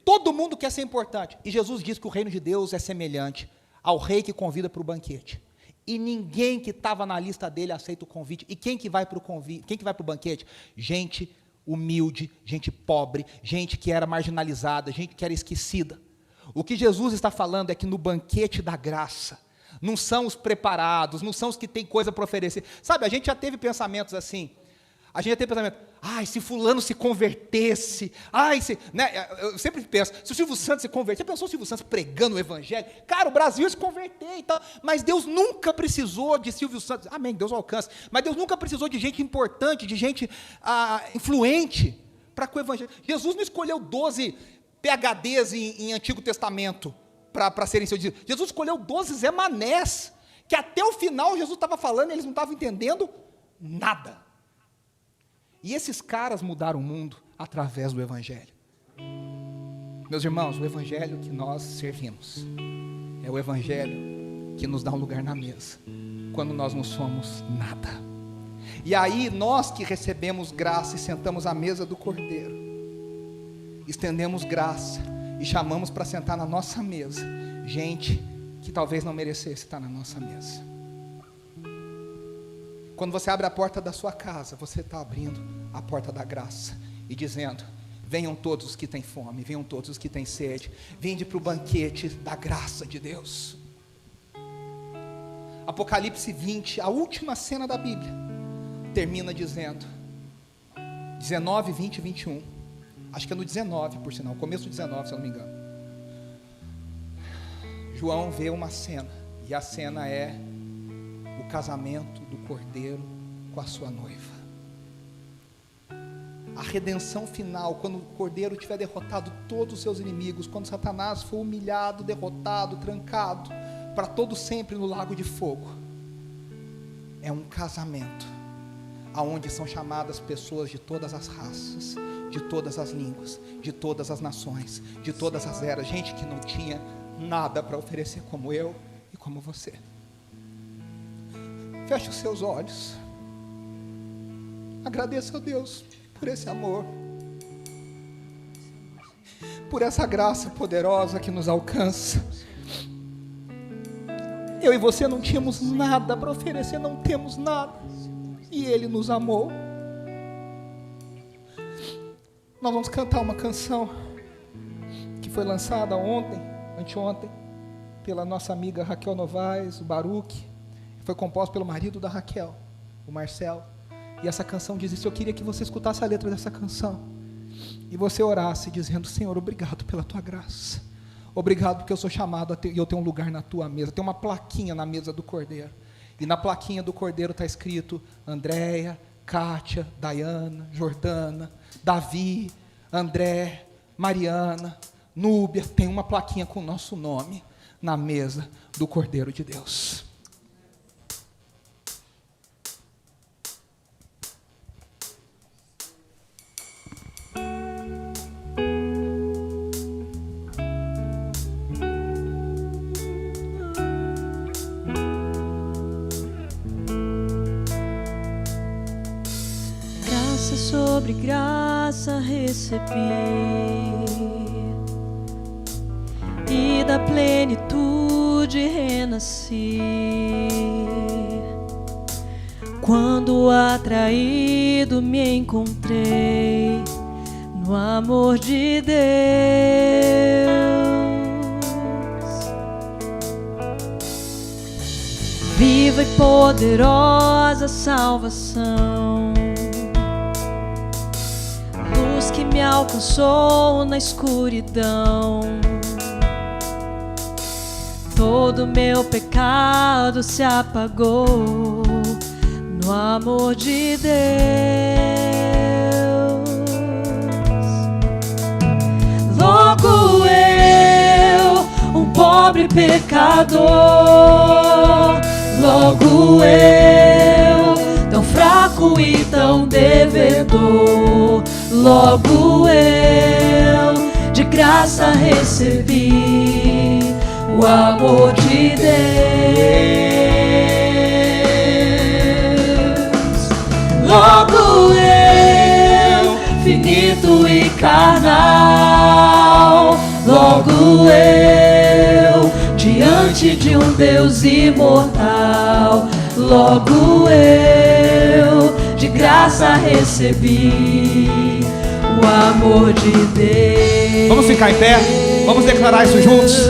todo mundo quer ser importante. E Jesus diz que o reino de Deus é semelhante ao rei que convida para o banquete. E ninguém que estava na lista dele aceita o convite. E quem que vai para o convite? Quem que vai para o banquete? Gente humilde, gente pobre, gente que era marginalizada, gente que era esquecida. O que Jesus está falando é que no banquete da graça, não são os preparados, não são os que têm coisa para oferecer. Sabe, a gente já teve pensamentos assim, se fulano se convertesse, né? Eu sempre penso, se o Silvio Santos se converter, já pensou o Silvio Santos pregando o evangelho? Cara, o Brasil ia se converter e tal, mas Deus nunca precisou de Silvio Santos, amém, Deus alcança, mas Deus nunca precisou de gente importante, de gente influente, para que o evangelho, Jesus não escolheu 12 PhDs em Antigo Testamento para serem seus discípulos. Jesus escolheu 12 Zé Manés, que até o final Jesus estava falando e eles não estavam entendendo nada. E esses caras mudaram o mundo através do Evangelho. Meus irmãos, o Evangelho que nós servimos é o Evangelho que nos dá um lugar na mesa, quando nós não somos nada. E aí, nós que recebemos graça e sentamos à mesa do Cordeiro, estendemos graça e chamamos para sentar na nossa mesa gente que talvez não merecesse estar na nossa mesa. Quando você abre a porta da sua casa, você está abrindo a porta da graça e dizendo, venham todos os que têm fome, venham todos os que têm sede, vinde para o banquete da graça de Deus. Apocalipse 20, a última cena da Bíblia, termina dizendo, 19, 20 e 21, acho que é no 19, por sinal, começo do 19, se eu não me engano. João vê uma cena, e a cena é o casamento do Cordeiro com a sua noiva. A redenção final, quando o Cordeiro tiver derrotado todos os seus inimigos, quando Satanás for humilhado, derrotado, trancado, para todo sempre no lago de fogo, é um casamento, aonde são chamadas pessoas de todas as raças, de todas as línguas, de todas as nações, de todas as eras, gente que não tinha nada para oferecer como eu e como você. Feche os seus olhos, agradeça a Deus por esse amor, por essa graça poderosa que nos alcança. Eu e você não tínhamos nada para oferecer, não temos nada, e Ele nos amou. Nós vamos cantar uma canção que foi lançada anteontem, pela nossa amiga Raquel Novaes, o Baruch. Foi composta pelo marido da Raquel, o Marcel. E essa canção diz isso. Eu queria que você escutasse a letra dessa canção e você orasse dizendo, Senhor, obrigado pela tua graça, obrigado porque eu sou chamado e eu tenho um lugar na tua mesa. Tem uma plaquinha na mesa do Cordeiro, e na plaquinha do Cordeiro está escrito Andréia, Kátia, Dayana, Jordana, Davi, André, Mariana, Núbia. Tem uma plaquinha com o nosso nome na mesa do Cordeiro de Deus. sobre graça recebi, e da plenitude renasci. Quando atraído me encontrei no amor de Deus. Viva e poderosa salvação, luz que me alcançou na escuridão. Todo meu pecado se apagou no amor de Deus. Logo eu, um pobre pecador, logo eu, tão fraco e tão devedor, logo eu, de graça recebi o amor de Deus. Logo eu, finito e carnal, logo eu, diante de um Deus imortal, logo eu, de graça recebi o amor de Deus. Vamos ficar em pé, vamos declarar isso juntos.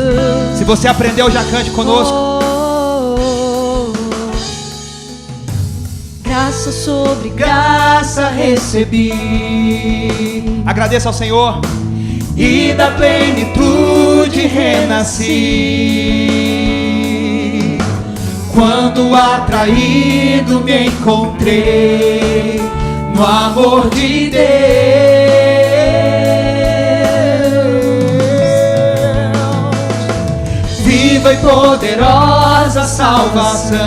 Se você aprendeu, já cante conosco. Graça sobre graça recebi, Agradeça ao Senhor. e da plenitude renasci. Quando atraído me encontrei no amor de Deus. Viva e poderosa salvação,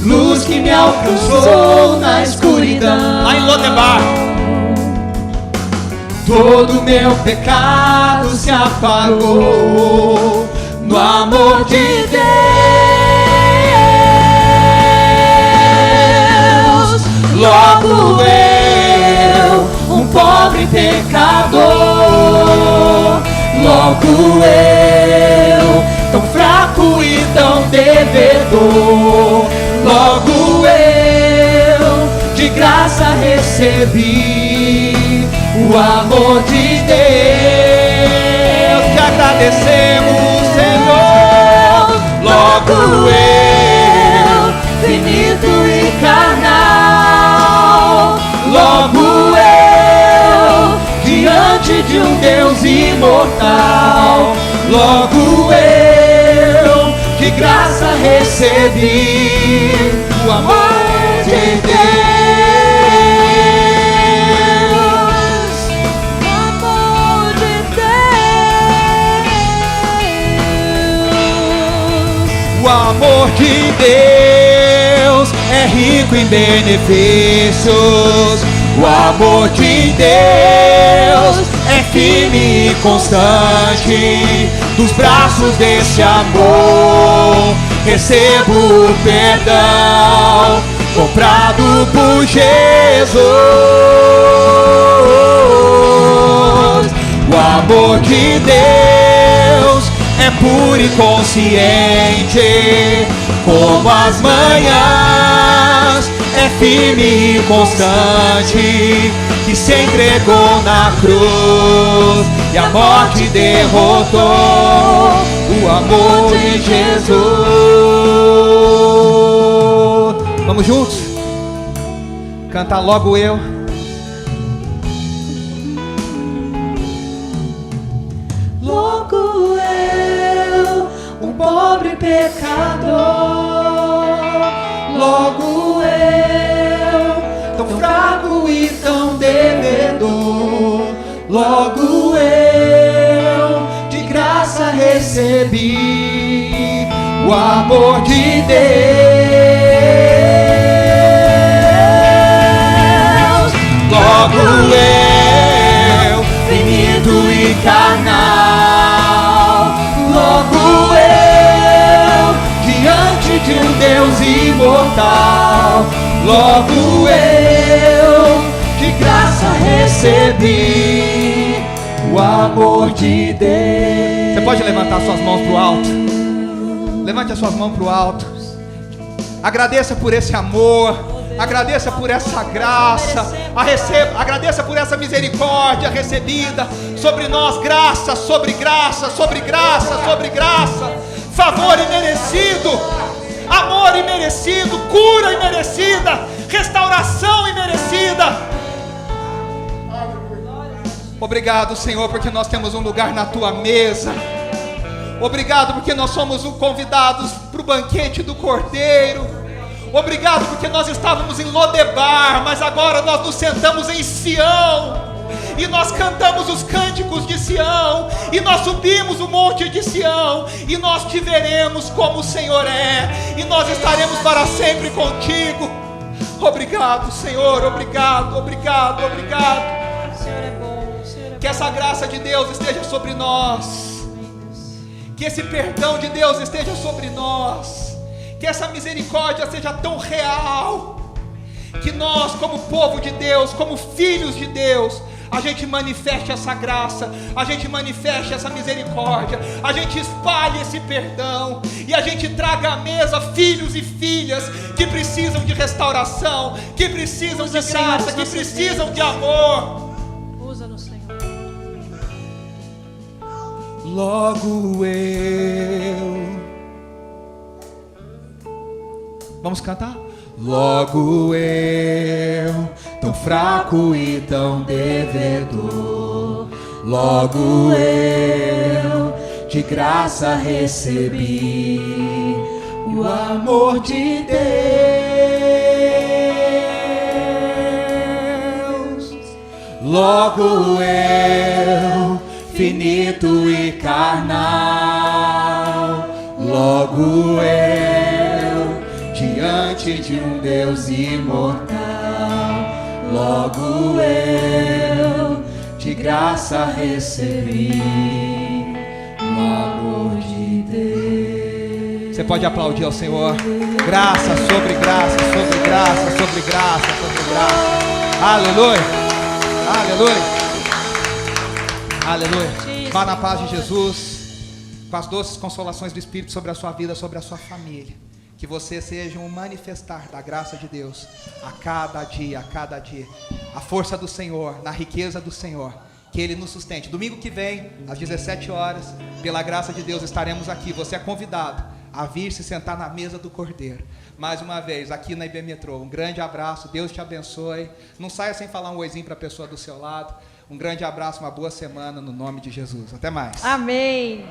luz que me alcançou na escuridão. Lá em Lodebar, todo meu pecado se apagou no amor de Deus. Logo eu, um pobre pecador, logo eu, tão fraco e tão devedor, logo eu, de graça recebi o amor de Deus. Te agradecemos, Senhor. Logo eu, finito e carnal, logo eu, diante de um Deus imortal, logo eu, de graça recebi o amor de Deus. o amor de Deus é rico em benefícios. O amor de Deus é firme e constante. Dos braços desse amor recebo o perdão, comprado por Jesus. O amor de Deus é puro e consciente, como as manhãs, é firme e constante, que se entregou na cruz e a morte derrotou. O amor de Jesus. Vamos juntos? Cantar logo eu. Logo eu, um pobre pecador, logo eu, tão fraco e tão devedor, logo eu, de graça recebi o amor de Deus. Logo eu, finito e carnal, logo eu, diante de um Deus imortal, logo eu de graça recebi o amor de Deus. Você pode levantar suas mãos para o alto. Levante as suas mãos para o alto. Agradeça por esse amor. Agradeça por essa graça. Agradeça por essa misericórdia recebida sobre nós. Graça sobre graça, sobre graça, sobre graça. Favor imerecido. Amor imerecido. Cura imerecida. Restauração imerecida. Obrigado, Senhor, porque nós temos um lugar na tua mesa. Obrigado porque nós somos convidados para o banquete do Cordeiro. Obrigado porque nós estávamos em Lodebar, mas agora nós nos sentamos em Sião. E nós cantamos os cânticos de Sião. E nós subimos o monte de Sião. E nós te veremos como o Senhor é. E nós estaremos para sempre contigo. Obrigado, Senhor, obrigado, obrigado, obrigado. O Senhor é bom, o Senhor é bom. Que essa graça de Deus esteja sobre nós. Que esse perdão de Deus esteja sobre nós. Que essa misericórdia seja tão real. Que nós, como povo de Deus, como filhos de Deus, a gente manifeste essa graça, a gente manifeste essa misericórdia, a gente espalhe esse perdão e a gente traga à mesa filhos e filhas que precisam de restauração, que precisam de graça, que precisam de amor. Usa-nos, Senhor. Logo eu. Vamos cantar? Logo eu, tão fraco e tão devedor, logo eu, de graça recebi o amor de Deus. Logo eu, finito e carnal, logo eu, diante de um Deus imortal, logo eu, de graça recebi o amor de Deus. Você pode aplaudir ao Senhor. Graça sobre graça, sobre graça, sobre graça, sobre graça. Aleluia, aleluia, aleluia. Vá na paz de Jesus, com as doces consolações do Espírito sobre a sua vida, sobre a sua família. Que você seja um manifestar da graça de Deus a cada dia, a cada dia. A força do Senhor, na riqueza do Senhor. Que Ele nos sustente. Domingo que vem, às 17 horas, pela graça de Deus, estaremos aqui. Você é convidado a vir se sentar na mesa do Cordeiro. Mais uma vez, aqui na IB Metrô. Um grande abraço, Deus te abençoe. Não saia sem falar um oizinho para a pessoa do seu lado. Um grande abraço, uma boa semana no nome de Jesus. Até mais. Amém.